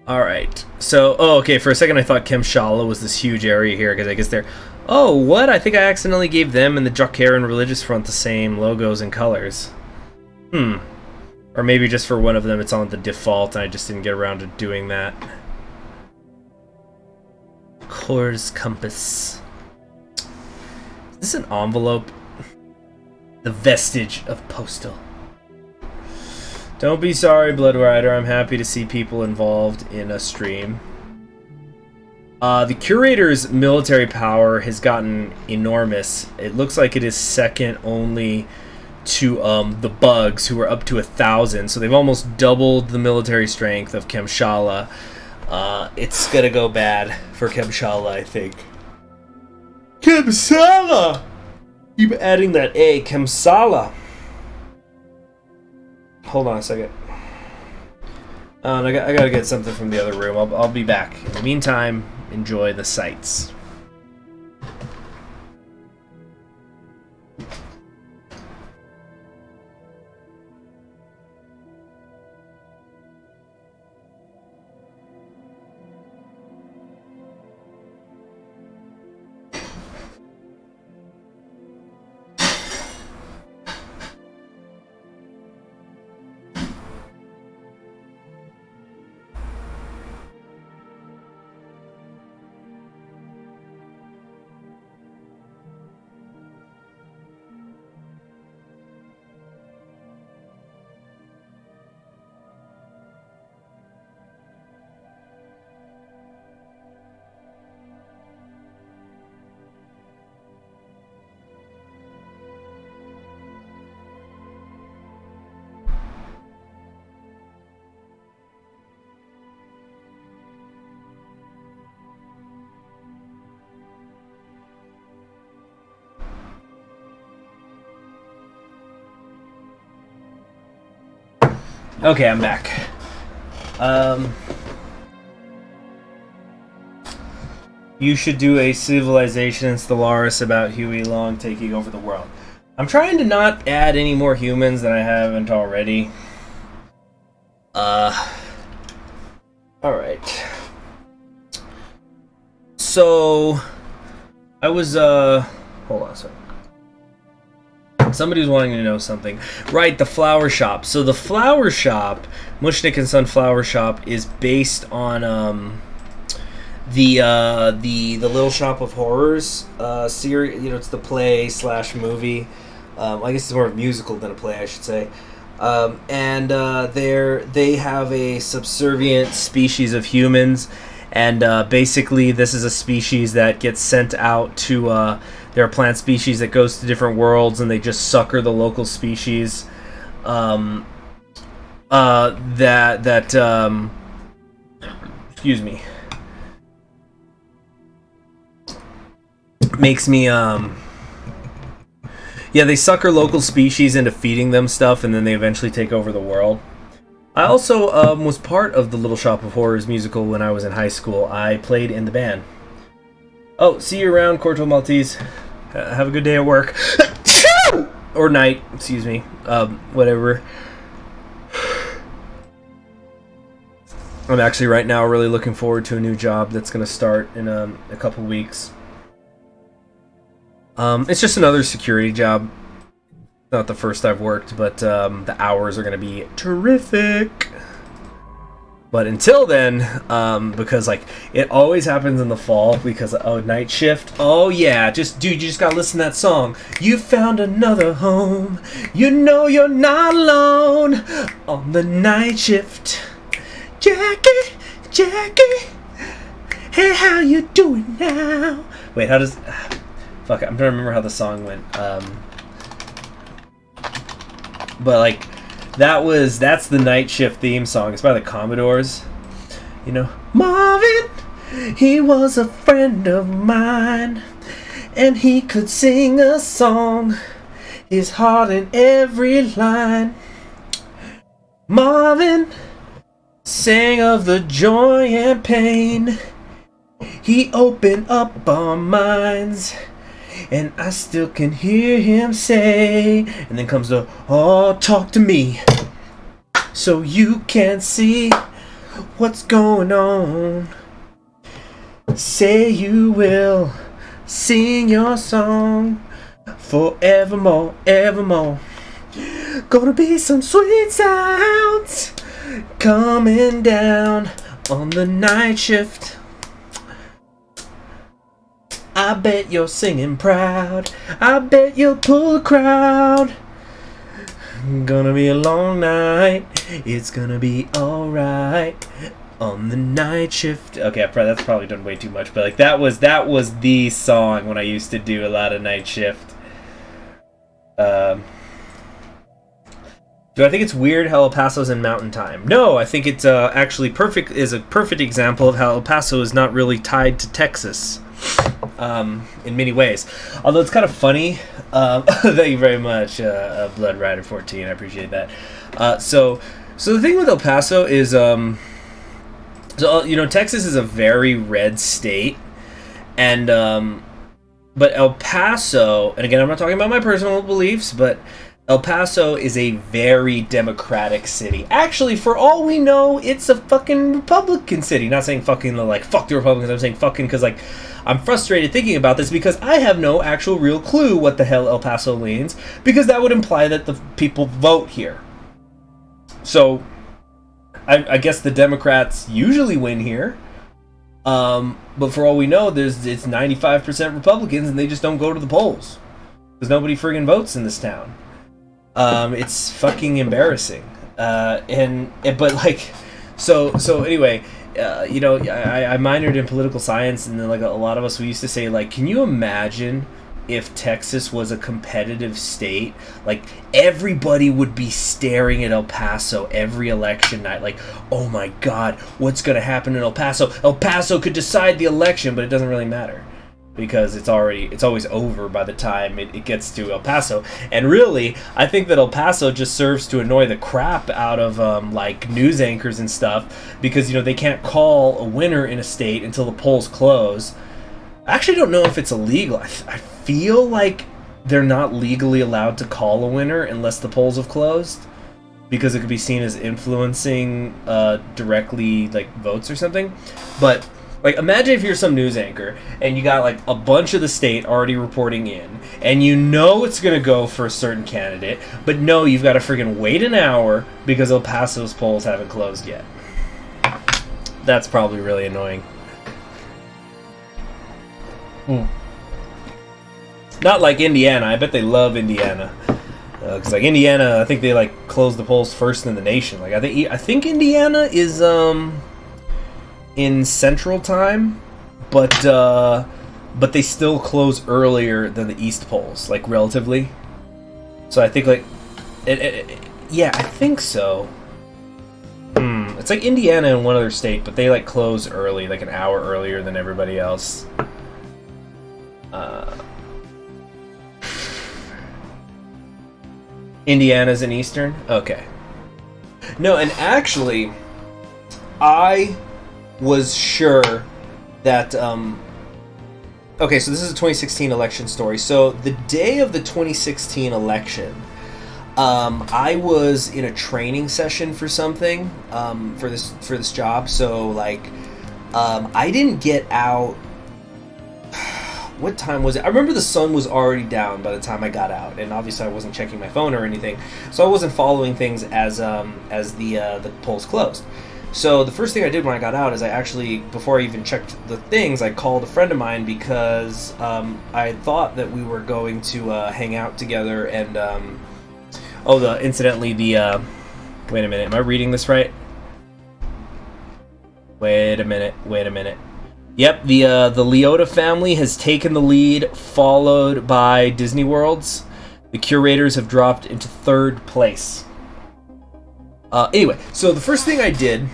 Alright. So, okay, for a second I thought Kemshala was this huge area here, because I guess they're Oh, what? I think I accidentally gave them and the Jokeren Religious Front the same logos and colors. Or maybe just for one of them it's on the default and I just didn't get around to doing that. Core's Compass. Is this an envelope? The vestige of postal. Don't be sorry, Blood Rider. I'm happy to see people involved in a stream. The Curator's military power has gotten enormous. It looks like it is second only to the Bugs, who are up to 1,000. So they've almost doubled the military strength of Kemshala. It's gonna go bad for Kemshala, I think. Kemshala! Keep adding that A. Kemshala. Hold on a second. I gotta get something from the other room. I'll be back. In the meantime, enjoy the sights. Okay, I'm back. You should do a Civilization in Stellaris about Huey Long taking over the world. I'm trying to not add any more humans than I haven't already. Alright. So, I was, hold on a second. Somebody was wanting to know something. Right, the flower shop. So the flower shop, Mushnik and Son Flower Shop, is based on the Little Shop of Horrors series. You know, it's the play / movie. I guess it's more of a musical than a play, I should say. And they have a subservient species of humans, and basically this is a species that gets sent out to. There are plant species that goes to different worlds, and they just sucker the local species. Excuse me. Makes me yeah, they sucker local species into feeding them stuff, and then they eventually take over the world. I also was part of the Little Shop of Horrors musical when I was in high school. I played in the band. Oh, see you around, Corto Maltese. Have a good day at work. Or night, excuse me. Whatever. I'm actually right now really looking forward to a new job that's going to start in a couple weeks. It's just another security job. Not the first I've worked, but the hours are going to be terrific. But until then, because like it always happens in the fall because night shift. Oh yeah, dude, you just gotta listen to that song. You found another home. You know you're not alone on the night shift. Jackie, hey, how you doing now? Wait, how does? Fuck it, I'm trying to remember how the song went. But like. That's the night shift theme song. It's by the Commodores. You know, Marvin, he was a friend of mine, and he could sing a song, his heart in every line. Marvin sang of the joy and pain. He opened up our minds. And I still can hear him say, and then comes the, oh, talk to me, so you can see what's going on. Say you will sing your song forevermore, evermore. Gonna be some sweet sounds coming down on the night shift. I bet you're singing proud. I bet you'll pull a crowd. Gonna be a long night. It's gonna be alright on the night shift. Okay, that's probably done way too much, but like that was the song when I used to do a lot of night shift. Do I think it's weird how El Paso's in mountain time? No, I think it's actually a perfect example of how El Paso is not really tied to Texas. In many ways. Although it's kind of funny. Thank you very much, Blood Rider 14. I appreciate that. So the thing with El Paso is, Texas is a very red state, and but El Paso, and again, I'm not talking about my personal beliefs, but El Paso is a very democratic city. Actually, for all we know, it's a fucking Republican city. Not saying fucking like fuck the Republicans. I'm saying fucking because like I'm frustrated thinking about this because I have no actual real clue what the hell El Paso leans, because that would imply that the people vote here. So I guess the Democrats usually win here. But for all we know, it's 95% Republicans and they just don't go to the polls because nobody friggin' votes in this town. It's fucking embarrassing. But like, so anyway, I minored in political science, and then like a lot of us, we used to say like, can you imagine if Texas was a competitive state? Like everybody would be staring at El Paso every election night, like, oh my God, what's gonna happen in El Paso? El Paso could decide the election, but it doesn't really matter, because it's always over by the time it gets to El Paso. And really, I think that El Paso just serves to annoy the crap out of like news anchors and stuff, because they can't call a winner in a state until the polls close. I actually don't know if it's illegal. I feel like they're not legally allowed to call a winner unless the polls have closed, because it could be seen as influencing directly like votes or something. But like, imagine if you're some news anchor and you got like a bunch of the state already reporting in, and it's gonna go for a certain candidate, but no, you've got to friggin' wait an hour because El Paso's polls haven't closed yet. That's probably really annoying. Not like Indiana. I bet they love Indiana. Because like Indiana, I think they like close the polls first in the nation. Like I think Indiana is in Central Time, but they still close earlier than the East polls, like relatively. So I think like, yeah, I think so. It's like Indiana and one other state, but they like close early, like an hour earlier than everybody else. Indiana's in Eastern? Okay. No, and actually, I was sure that okay, so this is a 2016 election story. So the day of the 2016 election, I was in a training session for something, for this job. So like, I didn't get out. What time was it? I remember the sun was already down by the time I got out, and obviously I wasn't checking my phone or anything, so I wasn't following things as the polls closed. So the first thing I did when I got out is I actually, before I even checked the things, I called a friend of mine, because I thought that we were going to hang out together, and incidentally, wait a minute, am I reading this right? Wait a minute. Yep, the Leota family has taken the lead, followed by Disney World's. The curators have dropped into third place. Anyway, so the first thing I did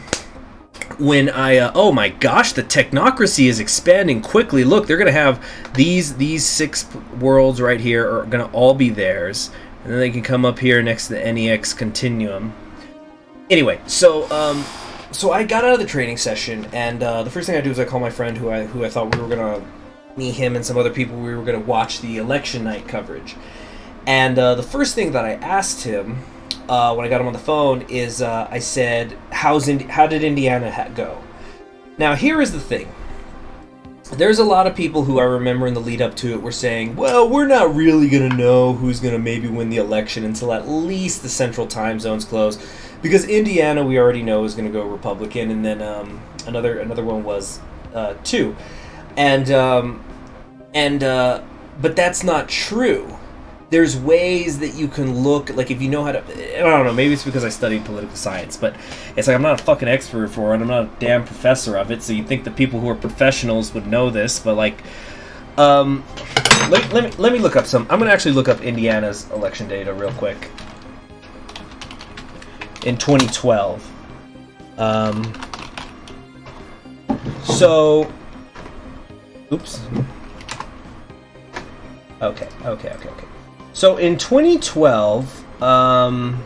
when I oh my gosh, the technocracy is expanding quickly. Look, they're gonna have these 6 worlds right here are gonna all be theirs, and then they can come up here next to the NEX Continuum. Anyway, so I got out of the training session, and the first thing I do is I call my friend who I thought we were gonna, me, him, and some other people, we were gonna watch the election night coverage. And the first thing that I asked him when I got him on the phone is I said, how did Indiana go? Now here is the thing. there's a lot of people who I remember in the lead up to it were saying, well, we're not really going to know who's going to maybe win the election until at least the central time zones close. Because Indiana, we already know, is going to go Republican, and then another one was 2. But that's not true. There's ways that you can look, like if you know how to, I don't know, maybe it's because I studied political science, but it's like I'm not a fucking expert for it, I'm not a damn professor of it, so you'd think the people who are professionals would know this, but like, let me look up some, I'm going to actually look up Indiana's election data real quick. In 2012. Oops. Okay. So in 2012, I'm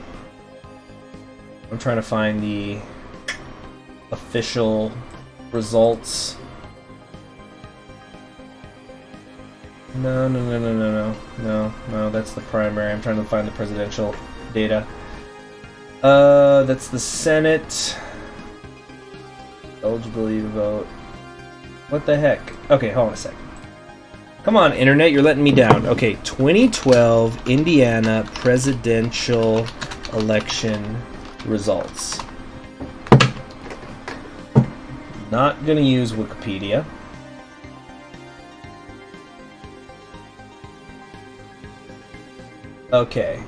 trying to find the official results. No, that's the primary. I'm trying to find the presidential data. That's the Senate. Eligibility to vote. What the heck? Okay, hold on a sec. Come on, internet, you're letting me down. Okay, 2012 Indiana presidential election results. Not gonna use Wikipedia. Okay.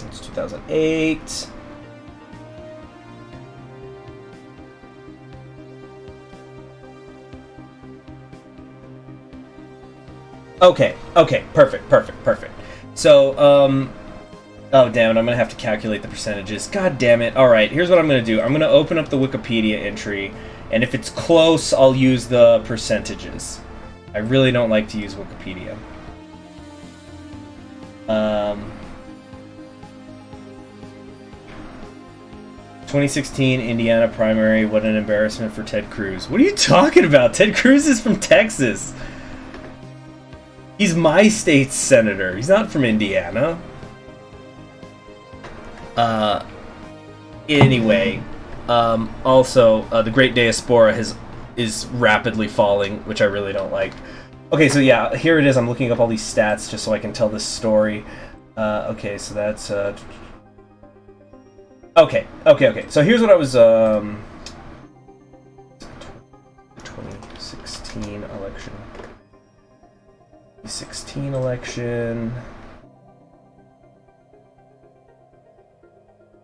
It's 2008. Okay, perfect. So, oh damn it, I'm gonna have to calculate the percentages. God damn it. Alright, here's what I'm gonna do. I'm gonna open up the Wikipedia entry, and if it's close, I'll use the percentages. I really don't like to use Wikipedia. 2016 Indiana primary, what an embarrassment for Ted Cruz. What are you talking about? Ted Cruz is from Texas. He's my state's senator. He's not from Indiana. Anyway, also, the Great Diaspora is rapidly falling, which I really don't like. Okay, so yeah, here it is. I'm looking up all these stats just so I can tell this story. Okay, so that's... Okay. So here's what I was... 2016 election. 2016 election...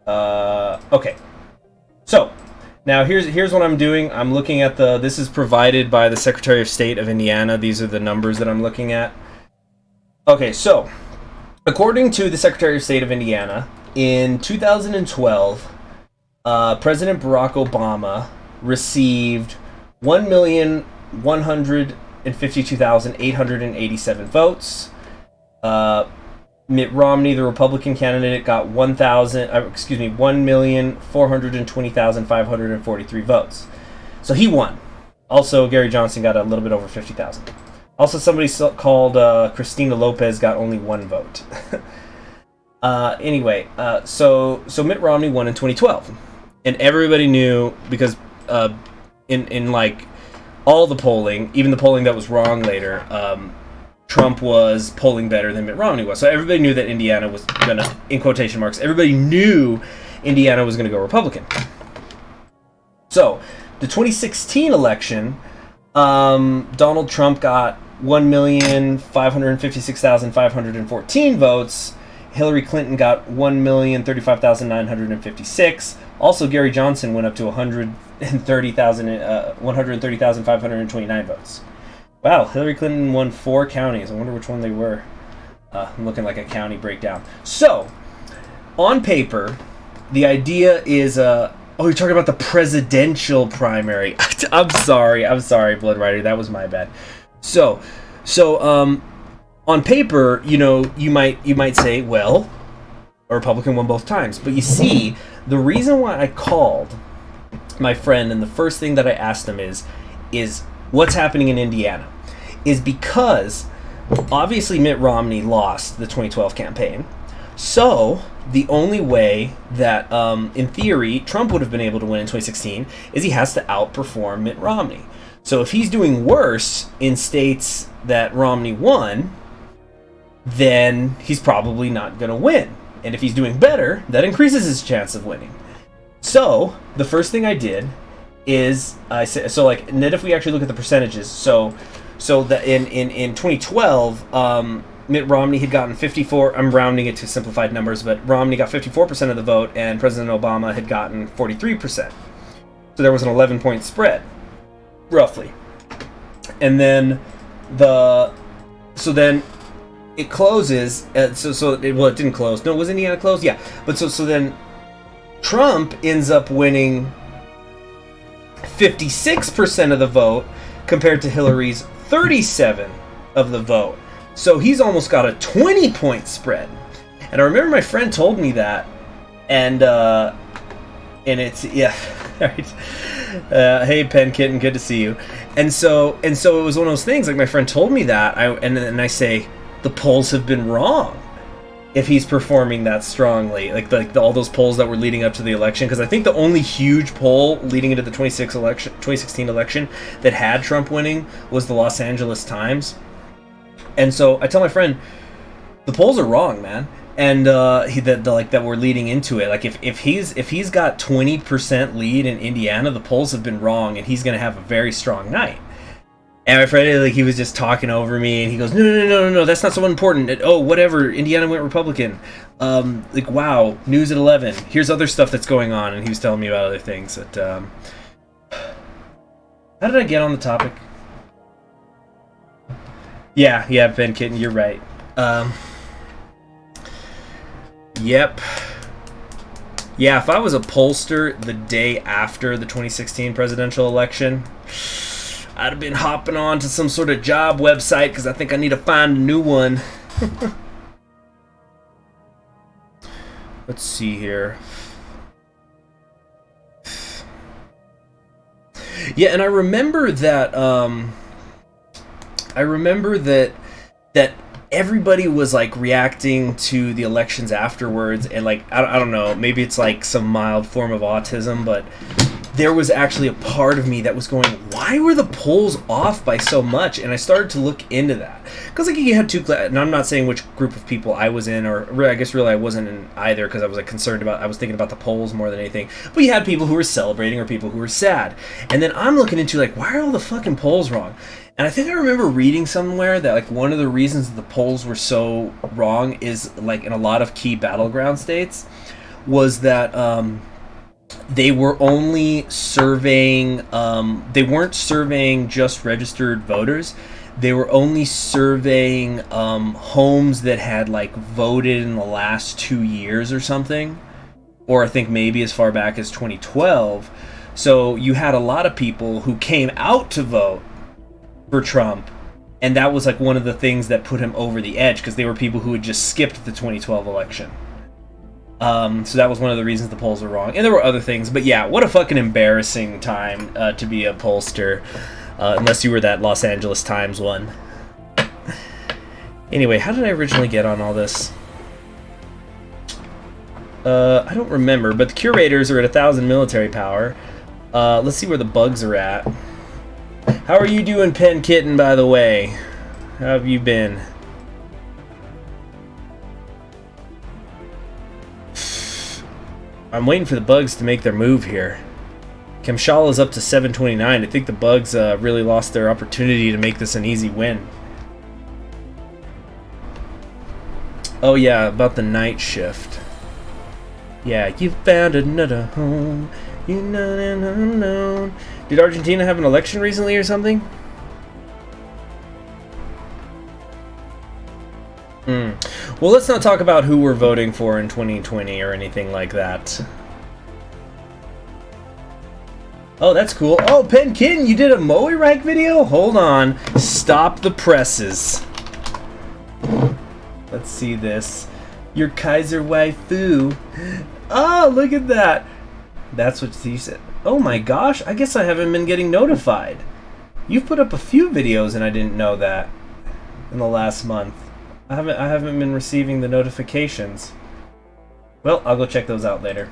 Okay. So, now here's what I'm doing. I'm looking at this is provided by the Secretary of State of Indiana. These are the numbers that I'm looking at. Okay, so, according to the Secretary of State of Indiana, in 2012, President Barack Obama received 1,152,887 votes. Mitt Romney, the Republican candidate, got 1,420,543 votes. So he won. Also, Gary Johnson got a little bit over 50,000. Also, somebody called Christina Lopez got only 1 vote. Anyway, so Mitt Romney won in 2012, and everybody knew because in like all the polling, even the polling that was wrong later, Trump was polling better than Mitt Romney was. So everybody knew that Indiana was gonna, in quotation marks, everybody knew Indiana was gonna go Republican. So the 2016 election, Donald Trump got 1,556,514 votes. Hillary Clinton got 1,035,956. Also, Gary Johnson went up to 130,529 votes. Wow, Hillary Clinton won 4 counties. I wonder which one they were. I'm looking like a county breakdown. So, on paper, the idea is... oh, you're talking about the presidential primary. I'm sorry, Blood Rider. That was my bad. So, on paper, you know, you might say, well, a Republican won both times. But you see, the reason why I called my friend and the first thing that I asked him is what's happening in Indiana, is because obviously Mitt Romney lost the 2012 campaign. So the only way that, in theory, Trump would have been able to win in 2016 is he has to outperform Mitt Romney. So if he's doing worse in states that Romney won, then he's probably not going to win. And if he's doing better, that increases his chance of winning. So the first thing I did is I said, so like, and then if we actually look at the percentages, so that in 2012, Mitt Romney had gotten 54. I'm rounding it to simplified numbers, but Romney got 54% of the vote, and President Obama had gotten 43%. So there was an 11-point spread, roughly. And then so then it closes. It didn't close. No, was Indiana closed? Yeah. But so then Trump ends up winning 56% of the vote compared to Hillary's 37 of the vote. So he's almost got a 20-point spread. And I remember my friend told me that, and it's, yeah, right. Hey, Pen Kitten, good to see you. And so it was one of those things, like my friend told me that, and I say, the polls have been wrong if he's performing that strongly. Like all those polls that were leading up to the election, because I think the only huge poll leading into the 2016 election that had Trump winning was the Los Angeles Times. And so I tell my friend, the polls are wrong, man. And that we're leading into it. Like if he's got 20% lead in Indiana, the polls have been wrong, and he's gonna have a very strong night. And my friend, like, he was just talking over me, and he goes, no, that's not so important. Oh, whatever, Indiana went Republican. Like, wow, news at 11. Here's other stuff that's going on, and he was telling me about other things. That how did I get on the topic? Yeah, Ben Kitten, you're right. Yep. Yeah, if I was a pollster the day after the 2016 presidential election, I'd have been hopping on to some sort of job website because I think I need to find a new one. Let's see here. Yeah, and I remember that that everybody was like reacting to the elections afterwards, and like I don't know, maybe it's like some mild form of autism, but there was actually a part of me that was going, why were the polls off by so much? And I started to look into that, because like you had two, and I'm not saying which group of people I was in, or I guess really I wasn't in either, because I was like I was thinking about the polls more than anything. But you had people who were celebrating or people who were sad, and then I'm looking into like, why are all the fucking polls wrong? And I think I remember reading somewhere that like one of the reasons the polls were so wrong is like in a lot of key battleground states was that they were only surveying, they weren't surveying just registered voters. They were only surveying homes that had like voted in the last 2 years or something, or I think maybe as far back as 2012. So you had a lot of people who came out to vote for Trump, and that was like one of the things that put him over the edge, because they were people who had just skipped the 2012 election. So that was one of the reasons the polls were wrong, and there were other things. But yeah, what a fucking embarrassing time to be a pollster, unless you were that Los Angeles Times one. Anyway, how did I originally get on all this? I don't remember, but the curators are at 1,000 military power. Let's see where the bugs are at. How are you doing, Pen Kitten, by the way? How have you been? I'm waiting for the bugs to make their move here. Kamshala's up to 729. I think the bugs really lost their opportunity to make this an easy win. Oh yeah, about the night shift. Yeah, you found another home. You know and unknown. Did Argentina have an election recently or something? Well, let's not talk about who we're voting for in 2020 or anything like that. Oh, that's cool. Oh, Pen Kitten, you did a Moe Reich video? Hold on. Stop the presses. Let's see this. Your Kaiser waifu. Oh, look at that. That's what she said. Oh my gosh, I guess I haven't been getting notified. You've put up a few videos and I didn't know that in the last month. I haven't been receiving the notifications. Well, I'll go check those out later.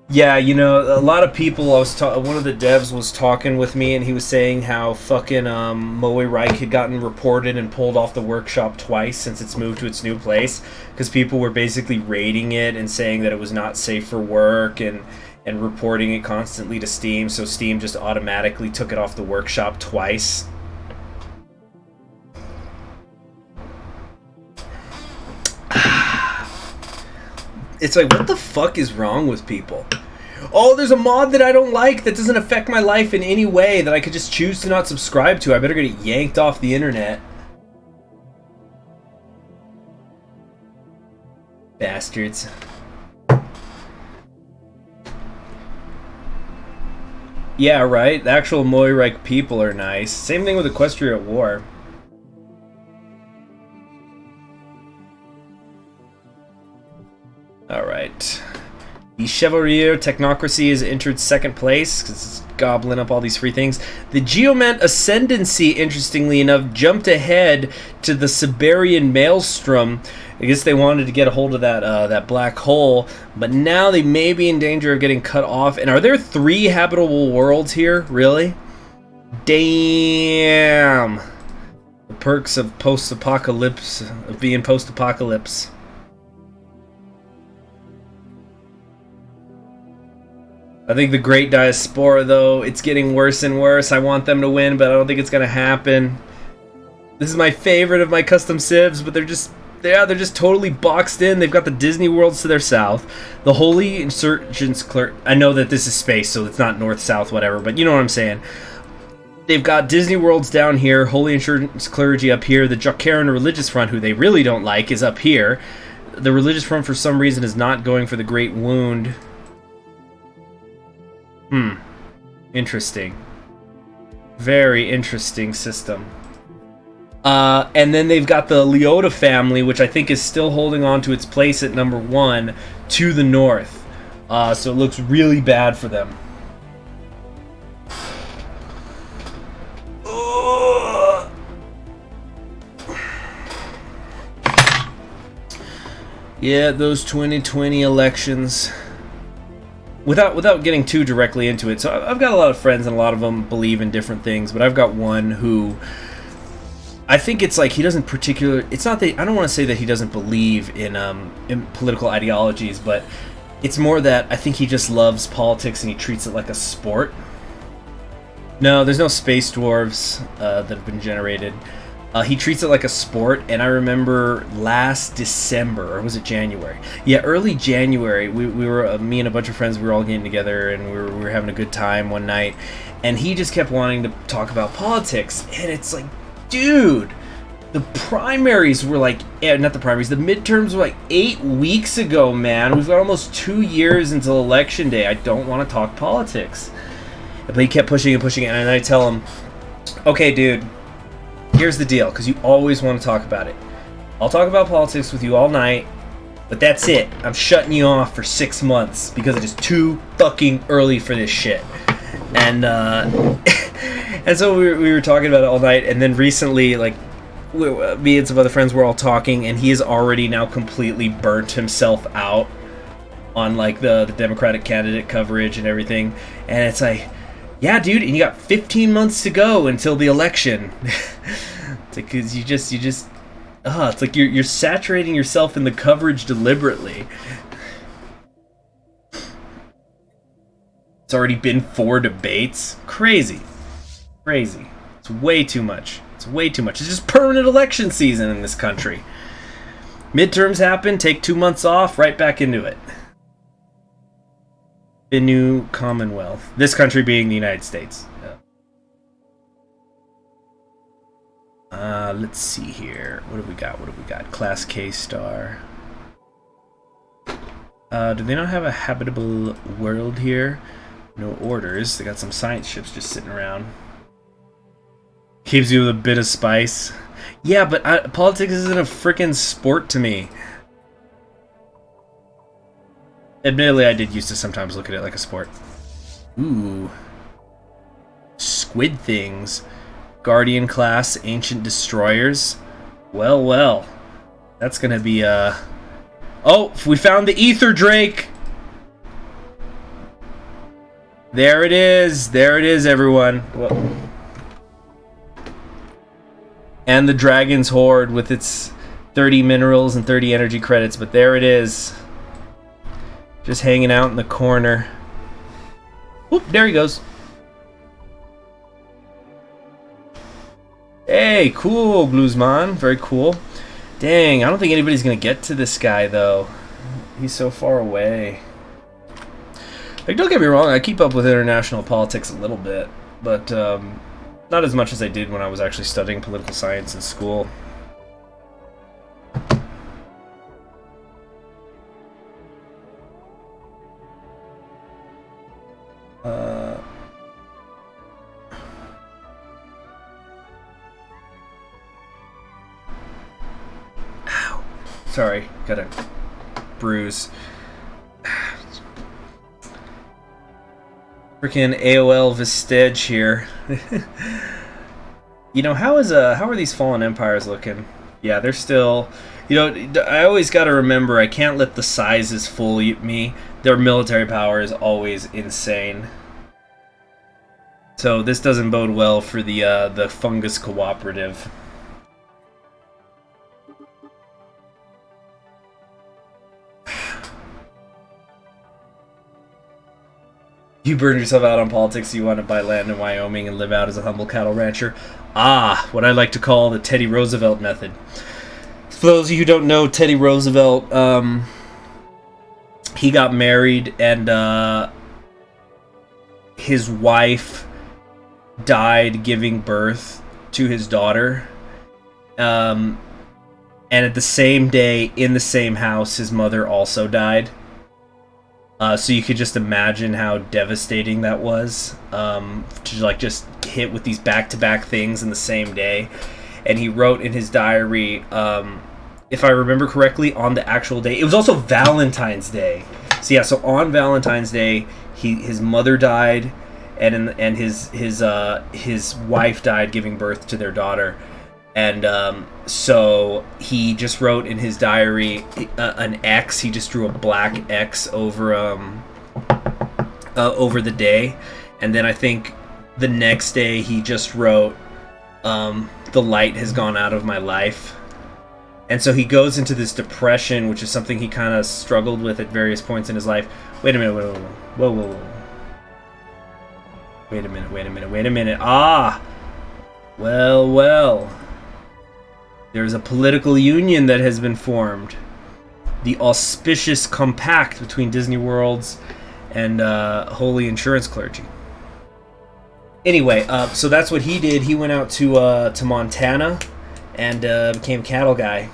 Yeah, you know, a lot of people. One of the devs was talking with me, and he was saying how fucking Moe Reich had gotten reported and pulled off the workshop twice since it's moved to its new place, because people were basically raiding it and saying that it was not safe for work and reporting it constantly to Steam. So Steam just automatically took it off the workshop twice. It's like, what the fuck is wrong with people? Oh, there's a mod that I don't like that doesn't affect my life in any way that I could just choose to not subscribe to. I better get it yanked off the internet. Bastards. Yeah, right? The actual Moirike people are nice. Same thing with Equestria at War. Alright. The Chevalier Technocracy has entered second place because it's gobbling up all these free things. The Geomant Ascendancy, interestingly enough, jumped ahead to the Siberian Maelstrom. I guess they wanted to get a hold of that black hole, but now they may be in danger of getting cut off. And are there 3 habitable worlds here? Really? Damn. The perks of post-apocalypse, of being post-apocalypse. I think the Great Diaspora, though, it's getting worse and worse. I want them to win, but I don't think it's going to happen. This is my favorite of my custom civs, but they're just totally boxed in. They've got the Disney worlds to their south. The Holy Insurgents Clerk. I know that this is space, so it's not north, south, whatever, but you know what I'm saying. They've got Disney worlds down here, Holy Insurgents Clergy up here. The Jokeren Religious Front, who they really don't like, is up here. The Religious Front, for some reason, is not going for the Great Wound. Interesting. Very interesting system. And then they've got the Leota family, which I think is still holding on to its place at number 1 to the north. So it looks really bad for them. Yeah, those 2020 elections. Without getting too directly into it, so I've got a lot of friends and a lot of them believe in different things, but I've got one who I think it's like he doesn't it's not that I don't want to say that he doesn't believe in political ideologies, but it's more that I think he just loves politics and he treats it like a sport. No, there's no space dwarves that have been generated. He treats it like a sport, and I remember last December, or was it January? Yeah, early January, we were, me and a bunch of friends, we were all getting together, and we were having a good time one night, and he just kept wanting to talk about politics, and it's like, dude, the primaries were like, not the primaries, the midterms were like 8 weeks ago, man. We've got almost 2 years until election day. I don't want to talk politics. But he kept pushing and pushing it, and I tell him, okay, dude, here's the deal, because you always want to talk about it. I'll talk about politics with you all night, but that's it. I'm shutting you off for 6 months because it is too fucking early for this shit. And and so we were talking about it all night, and then recently, like, me and some other friends were all talking, and he has already now completely burnt himself out on like the Democratic candidate coverage and everything. And it's like, yeah, dude, and you got 15 months to go until the election. It's like, cause you just, it's like you're saturating yourself in the coverage deliberately. It's already been 4 debates. Crazy. It's way too much. It's just permanent election season in this country. Midterms happen, take 2 months off, right back into it. The new Commonwealth. This country being the United States. Let's see here. What have we got? Class K star. Do they not have a habitable world here? No orders. They got some science ships just sitting around. Keeps you with a bit of spice. Yeah, but politics isn't a freaking sport to me. Admittedly, I did used to sometimes look at it like a sport. Ooh. Squid things. Guardian class, ancient destroyers. Well. That's gonna be Oh, we found the Ether Drake. There it is. There it is, everyone. Whoa. And the Dragon's Horde with its 30 minerals and 30 energy credits, but there it is. Just hanging out in the corner. Oop, there he goes. Hey, cool, Bluesman. Very cool. Dang, I don't think anybody's gonna get to this guy, though. He's so far away. Like, don't get me wrong, I keep up with international politics a little bit, but not as much as I did when I was actually studying political science in school. Ow. Sorry, got a bruise. Freaking AOL Vestige here. You know, how are these fallen empires looking? Yeah, they're still, you know, I always got to remember I can't let the sizes fool me. Their military power is always insane. So this doesn't bode well for the Fungus Cooperative. You burned yourself out on politics, you want to buy land in Wyoming and live out as a humble cattle rancher. Ah, what I like to call the Teddy Roosevelt method. For those of you who don't know, Teddy Roosevelt, he got married and his wife died giving birth to his daughter. And at the same day, in the same house, his mother also died. So you could just imagine how devastating that was, to like just hit with these back-to-back things in the same day. And he wrote in his diary, if I remember correctly, on the actual day. It was also Valentine's Day. So yeah, so on Valentine's Day, his mother died, and his wife died giving birth to their daughter. And so he just wrote in his diary an X. He just drew a black X over the day, and then I think the next day he just wrote, "The light has gone out of my life." And so he goes into this depression, which is something he kind of struggled with at various points in his life. Wait a minute, whoa. Wait a minute. Ah, well. There's a political union that has been formed. The auspicious compact between Disney Worlds and Holy Insurance Clergy. Anyway, so that's what he did. He went out to Montana and became cattle guy.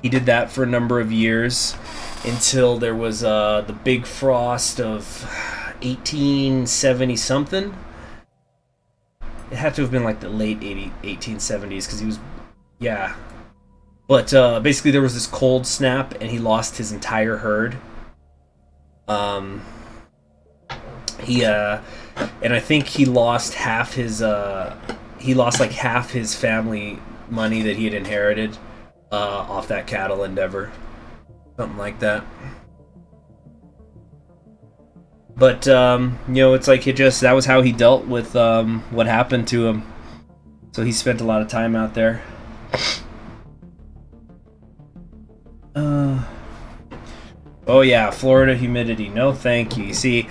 He did that for a number of years until there was the big frost of 1870-something. It had to have been like the late 1870s because he was, yeah. But basically there was this cold snap and he lost his entire herd. And I think he lost half his, like half his family money that he had inherited off that cattle endeavor. Something like that. But, you know, it's like that was how he dealt with what happened to him. So he spent a lot of time out there. Oh yeah, Florida humidity. No thank you. See,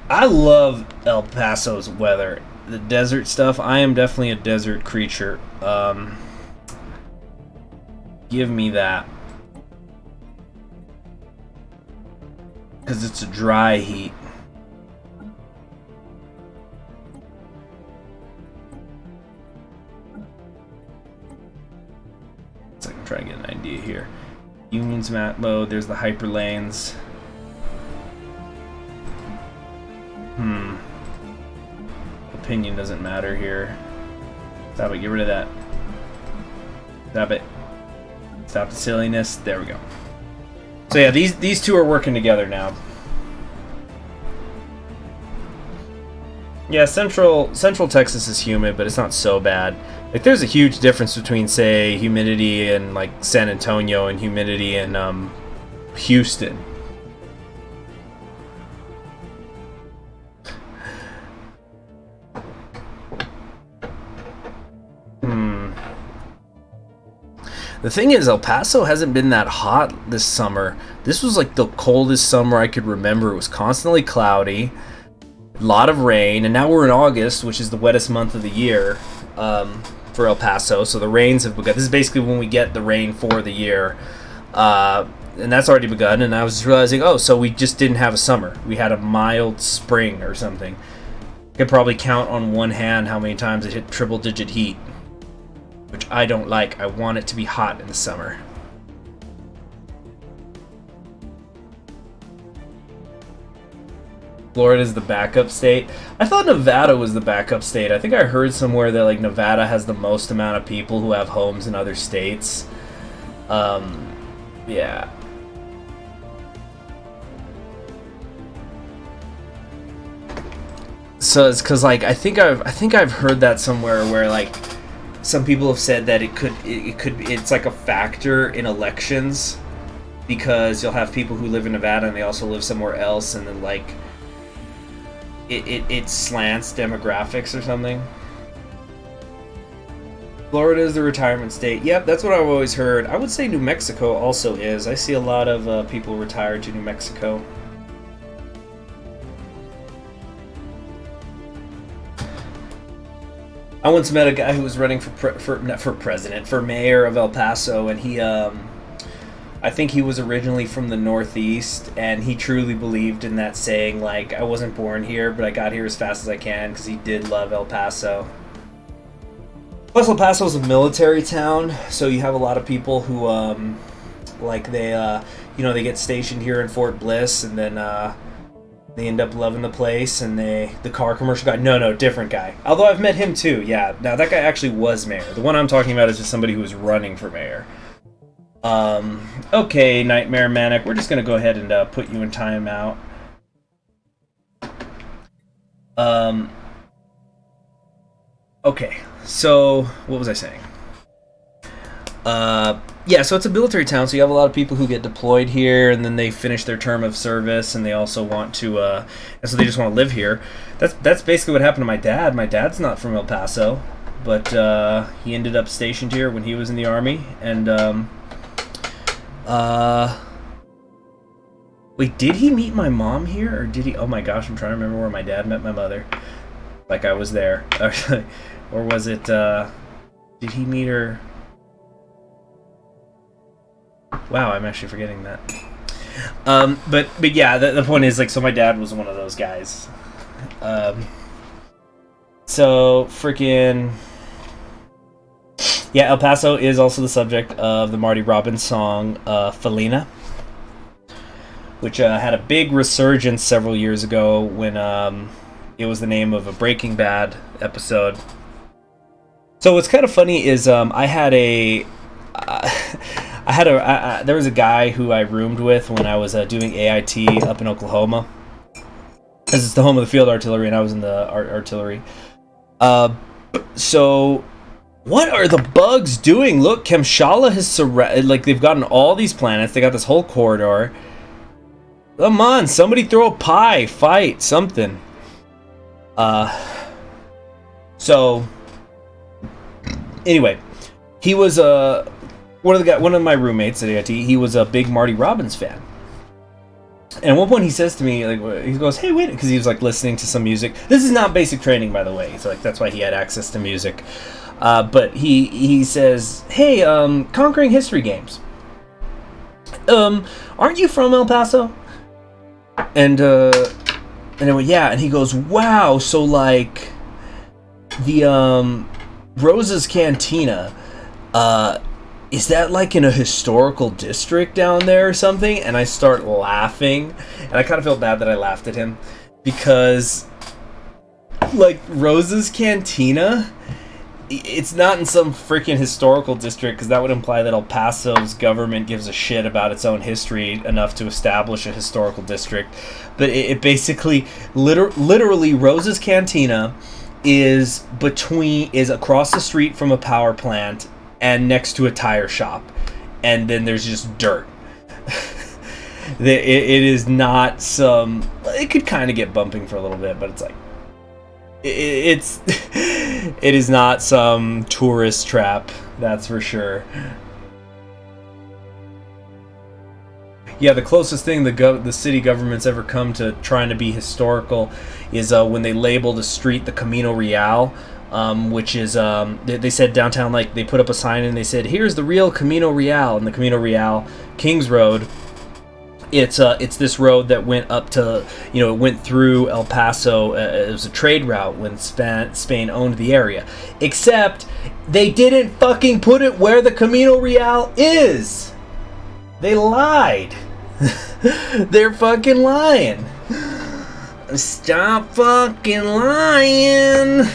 I love El Paso's weather. The desert stuff, I am definitely a desert creature. Give me that. Because it's a dry heat. So I can try and get an idea here. Unions map mode, there's the hyperlanes. Opinion doesn't matter here. Stop it, get rid of that. Stop it. Stop the silliness. There we go. So yeah, these two are working together now. Yeah, central Texas is humid, but it's not so bad. Like, there's a huge difference between, say, humidity in like San Antonio and humidity in Houston. The thing is, El Paso hasn't been that hot this summer. This was like the coldest summer I could remember. It was constantly cloudy, a lot of rain, and now we're in August, which is the wettest month of the year for El Paso. So the rains have begun. This is basically when we get the rain for the year, and that's already begun. And I was realizing, oh, so we just didn't have a summer. We had a mild spring or something. I could probably count on one hand how many times it hit triple-digit heat, which I don't like. I want it to be hot in the summer. Florida's the backup state. I thought Nevada was the backup state. I think I heard somewhere that like Nevada has the most amount of people who have homes in other states. Yeah. So it's because like I think I've heard that somewhere where like some people have said that it's like a factor in elections because you'll have people who live in Nevada and they also live somewhere else, and then like it slants demographics or something. Florida is the retirement state. Yep, that's what I've always heard. I would say New Mexico also is. I see a lot of people retired to New Mexico. I once met a guy who was running for mayor of El Paso, and he, I think he was originally from the Northeast, and he truly believed in that saying, like, I wasn't born here, but I got here as fast as I can, because he did love El Paso. Plus, El Paso is a military town, so you have a lot of people who, like, they get stationed here in Fort Bliss, and then, they end up loving the place, and the car commercial guy, no, different guy. Although I've met him too, yeah. Now, that guy actually was mayor. The one I'm talking about is just somebody who was running for mayor. Okay, Nightmare Manic, we're just going to go ahead and put you in timeout. Okay, so, what was I saying? Yeah, so it's a military town, so you have a lot of people who get deployed here, and then they finish their term of service, and they also want to, and so they just want to live here. That's basically what happened to my dad. My dad's not from El Paso, but he ended up stationed here when he was in the Army, and, wait, did he meet my mom here, or did he, oh my gosh, I'm trying to remember where my dad met my mother. Like I was there. Or was it, did he meet her? Wow, I'm actually forgetting that. But yeah, the point is, like, so my dad was one of those guys. So freaking yeah, El Paso is also the subject of the Marty Robbins song Felina, which had a big resurgence several years ago when it was the name of a Breaking Bad episode. So what's kind of funny is there was a guy who I roomed with when I was doing AIT up in Oklahoma, because it's the home of the field artillery, and I was in the artillery. So what are the bugs doing? Look, Kamshala has like, they've gotten all these planets. They got this whole corridor. Come on, somebody throw a pie, fight, something. So anyway, he was one of my roommates at AIT. He was a big Marty Robbins fan. And at one point he says to me, like, he goes, "Hey, wait," because he was like listening to some music. This is not basic training, by the way. So like that's why he had access to music. But he says, "Hey, Conquering History Games. Aren't you from El Paso?" And I went, "Yeah." And he goes, "Wow, so like the Rosa's Cantina, is that like in a historical district down there or something?" And I start laughing, and I kind of felt bad that I laughed at him, because like Rosa's Cantina it's not in some freaking historical district, because that would imply that El Paso's government gives a shit about its own history enough to establish a historical district. But it basically, literally, Rose's Cantina is across the street from a power plant and next to a tire shop, and then there's just dirt. It is not some. It could kind of get bumping for a little bit, but it's like. It is not some tourist trap, that's for sure. Yeah, the closest thing the city government's ever come to trying to be historical is when they labeled a street the Camino Real, which is they said downtown, like they put up a sign and they said, "Here's the real Camino Real," and the Camino Real, Kings Road. It's this road that went up to, it went through El Paso. It was a trade route when Spain owned the area. Except they didn't fucking put it where the Camino Real is. They lied. They're fucking lying. Stop fucking lying.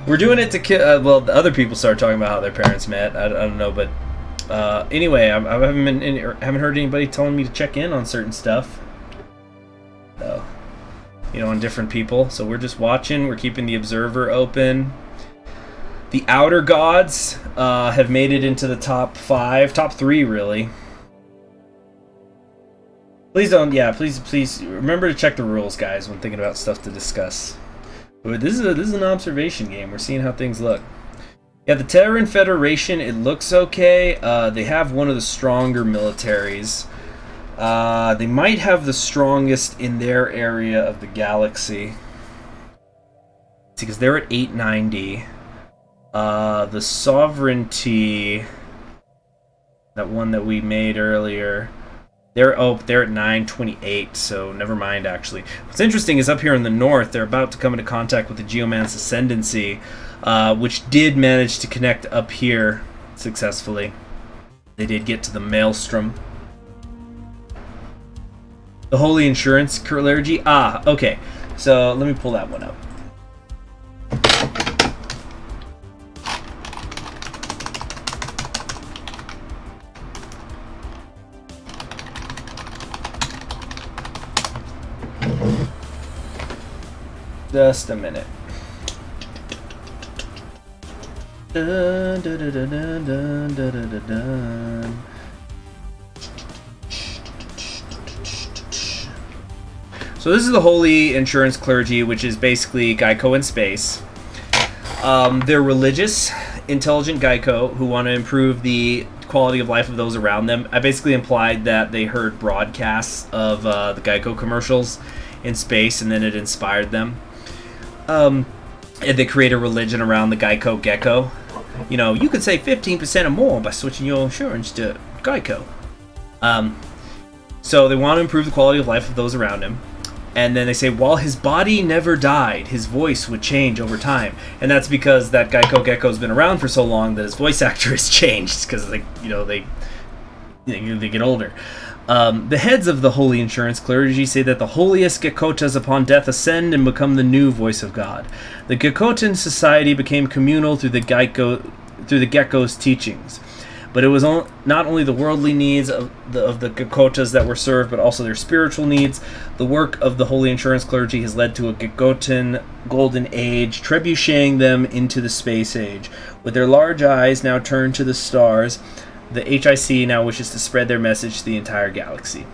We're doing it to kill. Well, the other people started talking about how their parents met. I don't know, but. Anyway, I haven't heard anybody telling me to check in on certain stuff. So, on different people. So we're just watching. We're keeping the observer open. The Outer Gods have made it into the top 3 really. Please don't. Yeah, please remember to check the rules, guys, when thinking about stuff to discuss. But this is an observation game. We're seeing how things look. Yeah, the Terran Federation, it looks okay. They have one of the stronger militaries. They might have the strongest in their area of the galaxy. Because they're at 890. The Sovereignty, that one that we made earlier, they're at 928, so never mind, actually. What's interesting is up here in the north, they're about to come into contact with the Geomance Ascendancy, which did manage to connect up here successfully. They did get to the Maelstrom. The Holy Insurance Clergy. Ah, okay. So let me pull that one up. Just a minute. Dun, dun, dun, dun, dun, dun, dun, dun, dun. So this is the Holy Insurance Clergy, which is basically Geico in space. They're religious, intelligent Geico who want to improve the quality of life of those around them. I basically implied that they heard broadcasts of the Geico commercials in space, and then it inspired them. And they create a religion around the Geico Gecko. You could save 15% or more by switching your insurance to Geico. So they want to improve the quality of life of those around him. And then they say, while his body never died, his voice would change over time. And that's because that Geico Gecko's been around for so long that his voice actor has changed, because they get older. The heads of the Holy Insurance Clergy say that the holiest Gekotas upon death ascend and become the new voice of God. The Gekotan society became communal through the Gecko's teachings. But it was not only the worldly needs of the Gekotas that were served, but also their spiritual needs. The work of the Holy Insurance Clergy has led to a Gekotan golden age, trebucheting them into the space age. With their large eyes now turned to the stars, the HIC now wishes to spread their message to the entire galaxy.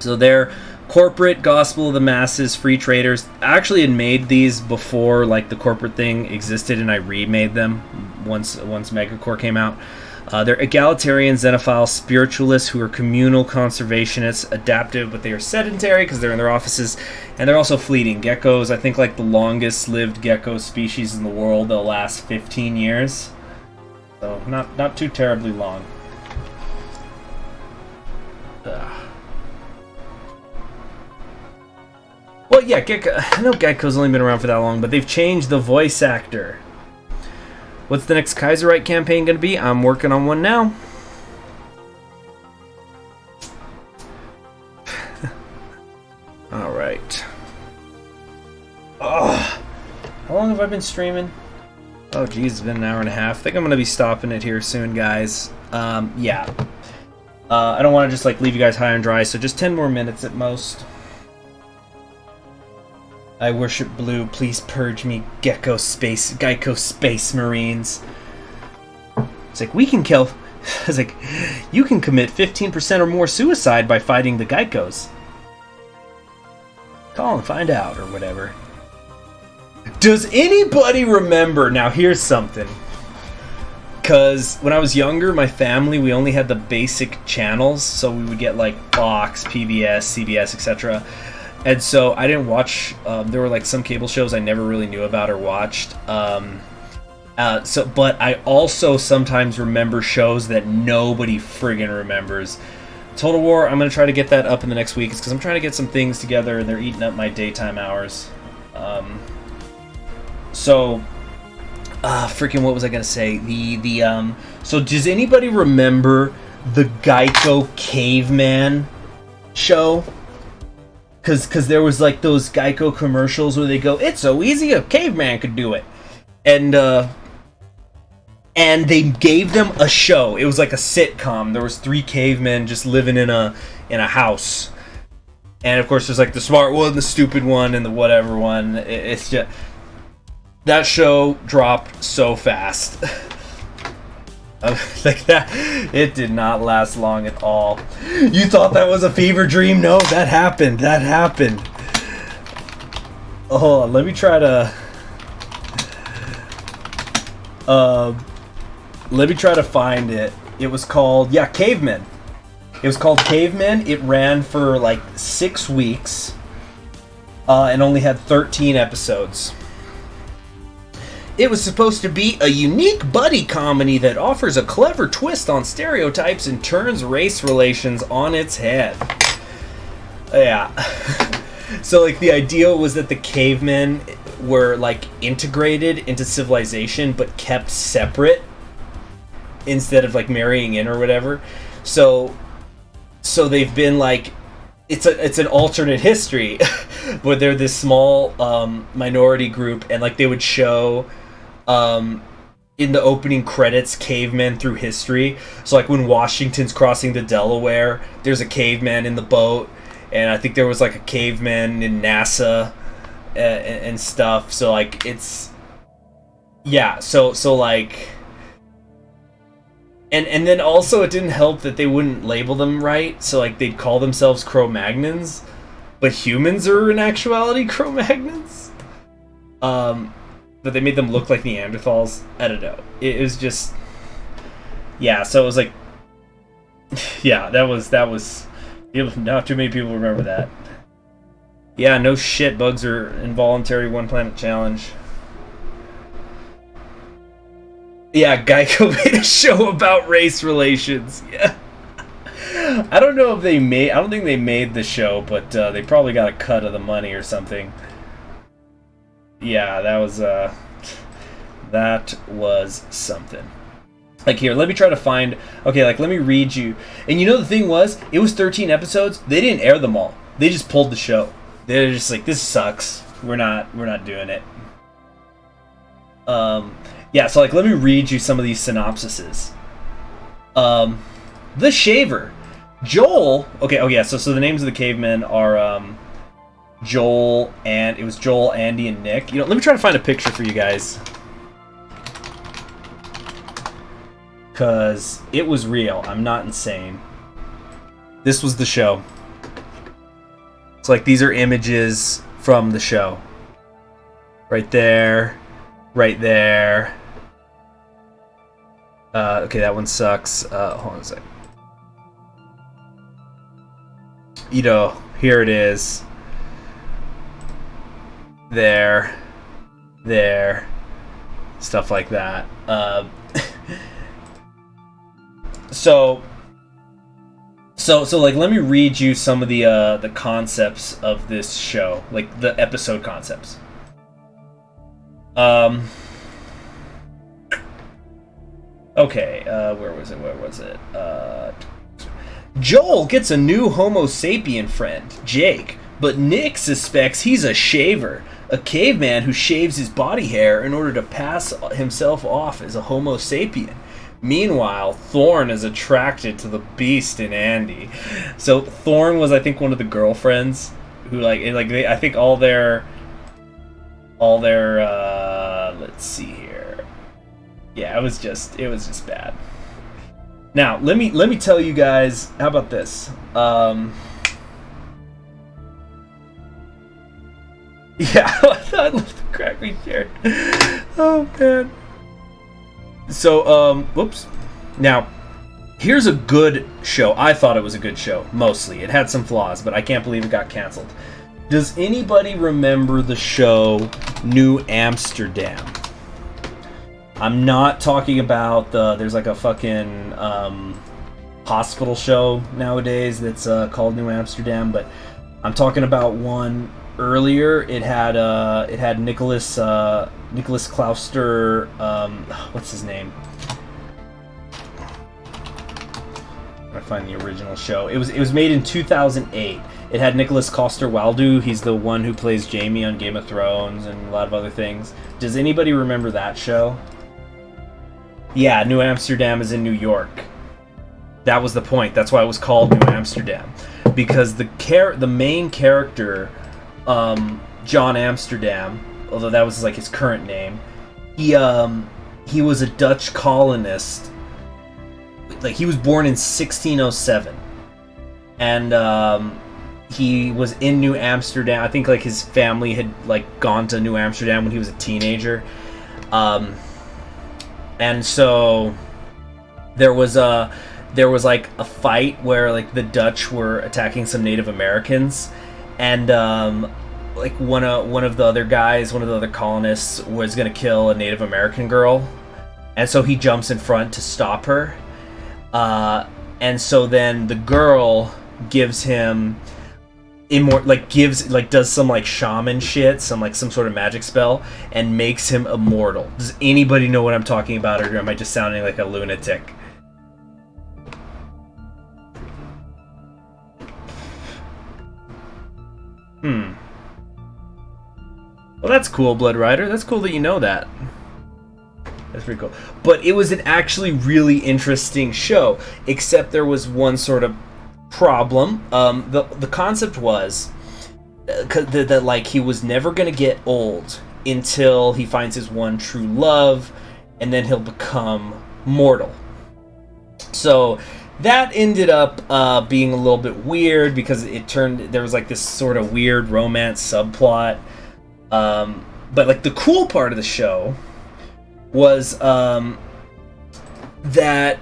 So their corporate gospel of the masses, free traders, I actually had made these before the corporate thing existed, and I remade them once Megacore came out. They're egalitarian, xenophile spiritualists who are communal conservationists, adaptive, but they are sedentary because they're in their offices, and they're also fleeting. Geckos, I think, the longest lived gecko species in the world, they'll last 15 years. So, not too terribly long. Well, yeah, I know Geico's only been around for that long, but they've changed the voice actor. What's the next Kaiserite campaign going to be? I'm working on one now. Alright. Oh, how long have I been streaming? Oh geez, it's been an hour and a half. I think I'm gonna be stopping it here soon, guys. Yeah. I don't want to just like leave you guys high and dry, so just 10 more minutes at most. I worship blue. Please purge me, Geico Space Marines. It's like we can kill. It's like you can commit 15% or more suicide by fighting the Geicos. Call and find out, or whatever. Does anybody remember? Now here's something. Because when I was younger, my family, we only had the basic channels, so we would get like Fox, PBS, CBS, etc. And so I didn't watch, there were like some cable shows I never really knew about or watched. But I also sometimes remember shows that nobody friggin' remembers. Total War, I'm going to try to get that up in the next week. It's because I'm trying to get some things together and they're eating up my daytime hours. Freaking what was I gonna say? So does anybody remember the Geico Caveman show? Cause there was like those Geico commercials where they go, "It's so easy, a caveman could do it," and they gave them a show. It was like a sitcom. There was 3 cavemen just living in a house, and of course there's like the smart one, the stupid one, and the whatever one. It's just. That show dropped so fast. Like that, it did not last long at all. You thought that was a fever dream? No, that happened. That happened. Oh, let me try to find it. It was called, Cavemen. It was called Cavemen. It ran for like 6 weeks, and only had 13 episodes. It was supposed to be a unique buddy comedy that offers a clever twist on stereotypes and turns race relations on its head. Yeah. So, like, the idea was that the cavemen were, like, integrated into civilization but kept separate instead of, like, marrying in or whatever. So they've been, like, it's an alternate history where they're this small minority group, and, like, they would show... in the opening credits, cavemen through history. So like when Washington's crossing the Delaware, there's a caveman in the boat, and I think there was like a caveman in NASA and stuff. So like it's so like and then also it didn't help that they wouldn't label them right. So like they'd call themselves Cro-Magnons, but humans are in actuality Cro-Magnons. But they made them look like Neanderthals. I don't know. It was just... Yeah, so it was like... Yeah, that was... Not too many people remember that. Yeah, no shit, bugs are involuntary one planet challenge. Yeah, Geico made a show about race relations. Yeah. I don't know if they made... I don't think they made the show, but they probably got a cut of the money or something. Yeah, that was something. Like here, let me try to find... Okay, like let me read you. And you know the thing was, it was 13 episodes. They didn't air them all. They just pulled the show. They're just like, this sucks. We're not doing it. Yeah, so like let me read you some of these synopsises. The Shaver. Joel... Okay, oh yeah, so the names of the cavemen are... Joel, and it was Joel, Andy, and Nick. You know, let me try to find a picture for you guys. Because it was real. I'm not insane. This was the show. It's like these are images from the show. Right there. Right there. Okay, that one sucks. Hold on a sec. You know, here it is. There, stuff like that. So like let me read you some of the concepts of this show, like the episode concepts. Okay, where was it? Joel gets a new Homo sapien friend, Jake, but Nick suspects he's a shaver. a caveman who shaves his body hair in order to pass himself off as a Homo sapien. Meanwhile, Thorn is attracted to the beast in Andy. So Thorn was, I think, one of the girlfriends who I think all their let's see here. Yeah, it was just bad. Now, let me tell you guys, how about this? Yeah, I love the crack we shared. Oh man. So, whoops. Now, here's a good show. I thought it was a good show, mostly. It had some flaws, but I can't believe it got canceled. Does anybody remember the show New Amsterdam? I'm not talking about there's like a fucking hospital show nowadays that's called New Amsterdam, but I'm talking about one earlier. It had Nicholas Klauster, what's his name? I'm gonna find the original show. It was made in 2008. It had Nicholas Coster-Waldau. He's the one who plays Jaime on Game of Thrones and a lot of other things. Does anybody remember that show? Yeah, New Amsterdam is in New York. That was the point. That's why it was called New Amsterdam, because the main character, John Amsterdam, although that was like his current name, he was a Dutch colonist. Like, he was born in 1607, and he was in New Amsterdam. I think like his family had like gone to New Amsterdam when he was a teenager, and so there was like a fight where like the Dutch were attacking some Native Americans, and like one of the other guys, one of the other colonists, was gonna kill a Native American girl, and so he jumps in front to stop her, and so then the girl gives him does some like shaman shit, some sort of magic spell, and makes him immortal. Does anybody know what I'm talking about, or am I just sounding like a lunatic? Well, that's cool, Blood Rider. That's cool that you know that. That's pretty cool. But it was an actually really interesting show, except there was one sort of problem. The concept was that like he was never gonna get old until he finds his one true love, and then he'll become mortal. So that ended up being a little bit weird, because there was like this sort of weird romance subplot. But like the cool part of the show was that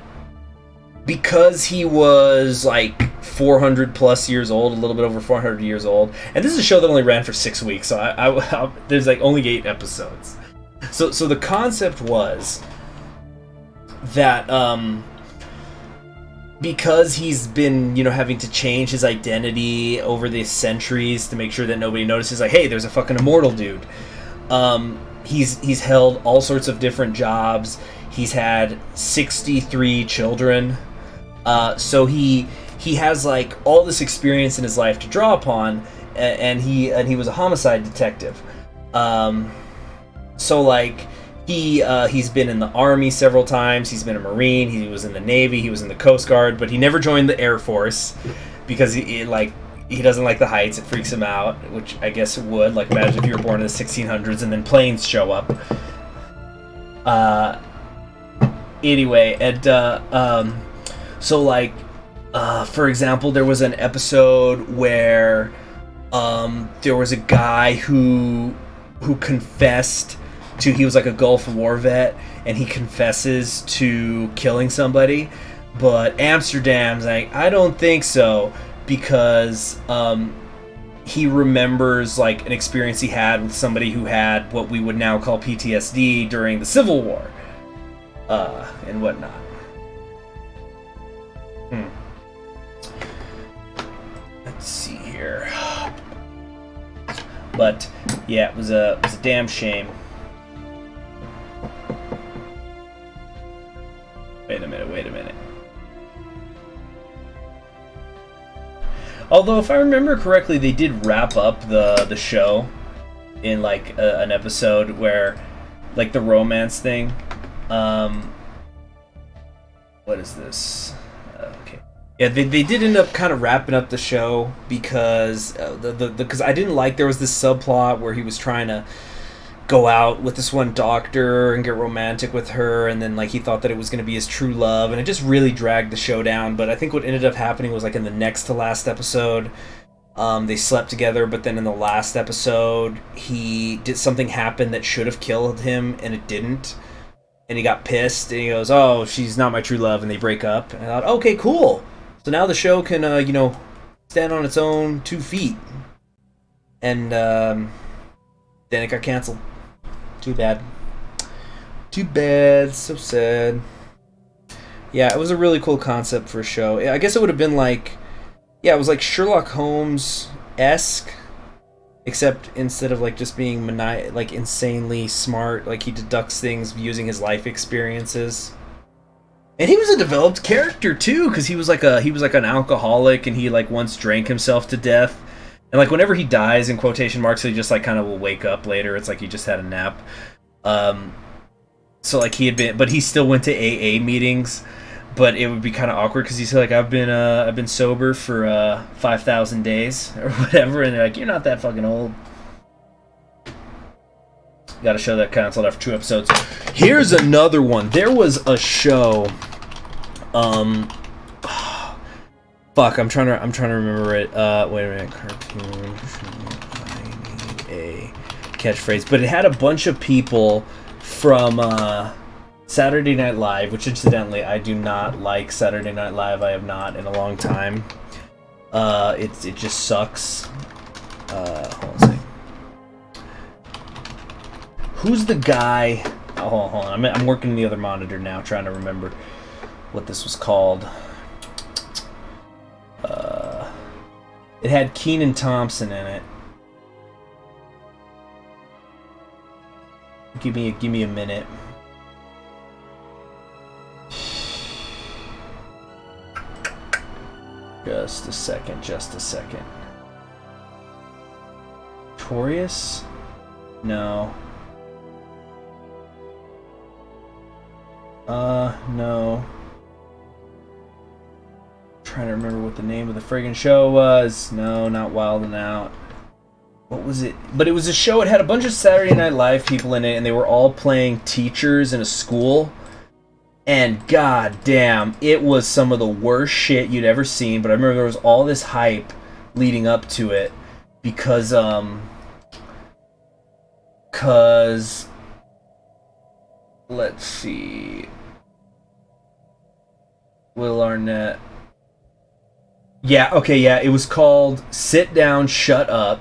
because he was like 400 plus years old, a little bit over 400 years old, and this is a show that only ran for 6 weeks, so I there's like only 8 episodes. So the concept was that because he's been, having to change his identity over the centuries to make sure that nobody notices, like, hey, there's a fucking immortal dude. He's held all sorts of different jobs. He's had 63 children. So he has like all this experience in his life to draw upon, and he was a homicide detective. So like he's been in the Army several times. He's been a Marine. He was in the Navy. He was in the Coast Guard, but he never joined the Air Force because he doesn't like the heights. It freaks him out, which I guess it would. Like, imagine if you were born in the 1600s and then planes show up. Anyway, and so like for example, there was an episode where there was a guy who confessed to, he was like a Gulf War vet, and he confesses to killing somebody, but Amsterdam's like, I don't think so, because he remembers like an experience he had with somebody who had what we would now call PTSD during the Civil War, and whatnot. Let's see here. But yeah, it was a damn shame. Wait a minute. Although, if I remember correctly, they did wrap up the show in like an episode where, like the romance thing. What is this? Okay. Yeah, they did end up kind of wrapping up the show because because I didn't like there was this subplot where he was trying to go out with this one doctor and get romantic with her, and then like he thought that it was going to be his true love, and it just really dragged the show down. But I think what ended up happening was like in the next to last episode, they slept together, but then in the last episode he did something happen that should have killed him and it didn't, and he got pissed and he goes, "Oh, she's not my true love," and they break up. And I thought, okay, cool, so now the show can stand on its own 2 feet. And then it got canceled. Too bad. Too bad. So sad. Yeah, it was a really cool concept for a show. I guess it would have been like, yeah, it was like Sherlock Holmes-esque, except instead of like just being like insanely smart, like he deducts things using his life experiences. And he was a developed character too, because he was like an alcoholic, and he like once drank himself to death. And like whenever he dies, in quotation marks, he just like kind of will wake up later. It's like he just had a nap. So like he had been, but he still went to AA meetings. But it would be kind of awkward because he's like, I've been sober for 5,000 days or whatever, and they're like, you're not that fucking old. Got a show that canceled after 2 episodes. Here's another one. There was a show. Fuck, I'm trying to remember it. Wait a minute. Cartoon. I need a catchphrase. But it had a bunch of people from Saturday Night Live, which incidentally, I do not like Saturday Night Live. I have not in a long time. It just sucks. Hold on a second. Who's the guy? Oh, hold on. I'm working the other monitor now, trying to remember what this was called. It had Kenan Thompson in it. Give me a minute. Just a second. Torius? No. No. Trying to remember what the name of the friggin' show was. No, not Wild 'N Out. What was it? But it was a show. It had a bunch of Saturday Night Live people in it, and they were all playing teachers in a school. And god damn, it was some of the worst shit you'd ever seen. But I remember there was all this hype leading up to it because let's see, Will Arnett. Yeah, okay, yeah, it was called Sit Down, Shut Up.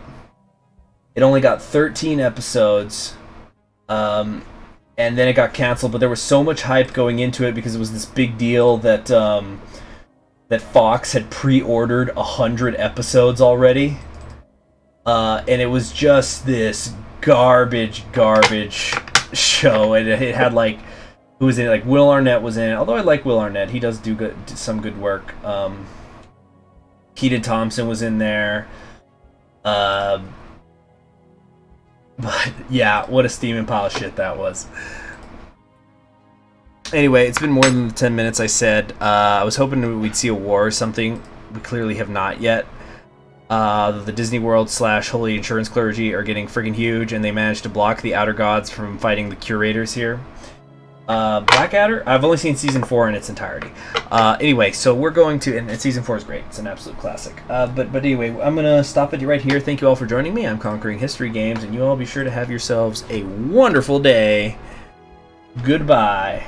It only got 13 episodes, and then it got canceled, but there was so much hype going into it because it was this big deal that that Fox had pre-ordered 100 episodes already, and it was just this garbage show, and it had like, who was in it? Like Will Arnett was in it, although I like Will Arnett, he does do some good work. Kenan Thompson was in there. But yeah, what a steaming pile of shit that was. Anyway, it's been more than the 10 minutes I said. I was hoping we'd see a war or something. We clearly have not yet. The Disney World / Holy Insurance Clergy are getting friggin' huge, and they managed to block the Outer Gods from fighting the Curators here. Blackadder? I've only seen Season 4 in its entirety. Anyway, so we're going to... And Season 4 is great. It's an absolute classic. But anyway, I'm going to stop it right here. Thank you all for joining me. I'm Conquering History Games, and you all be sure to have yourselves a wonderful day. Goodbye.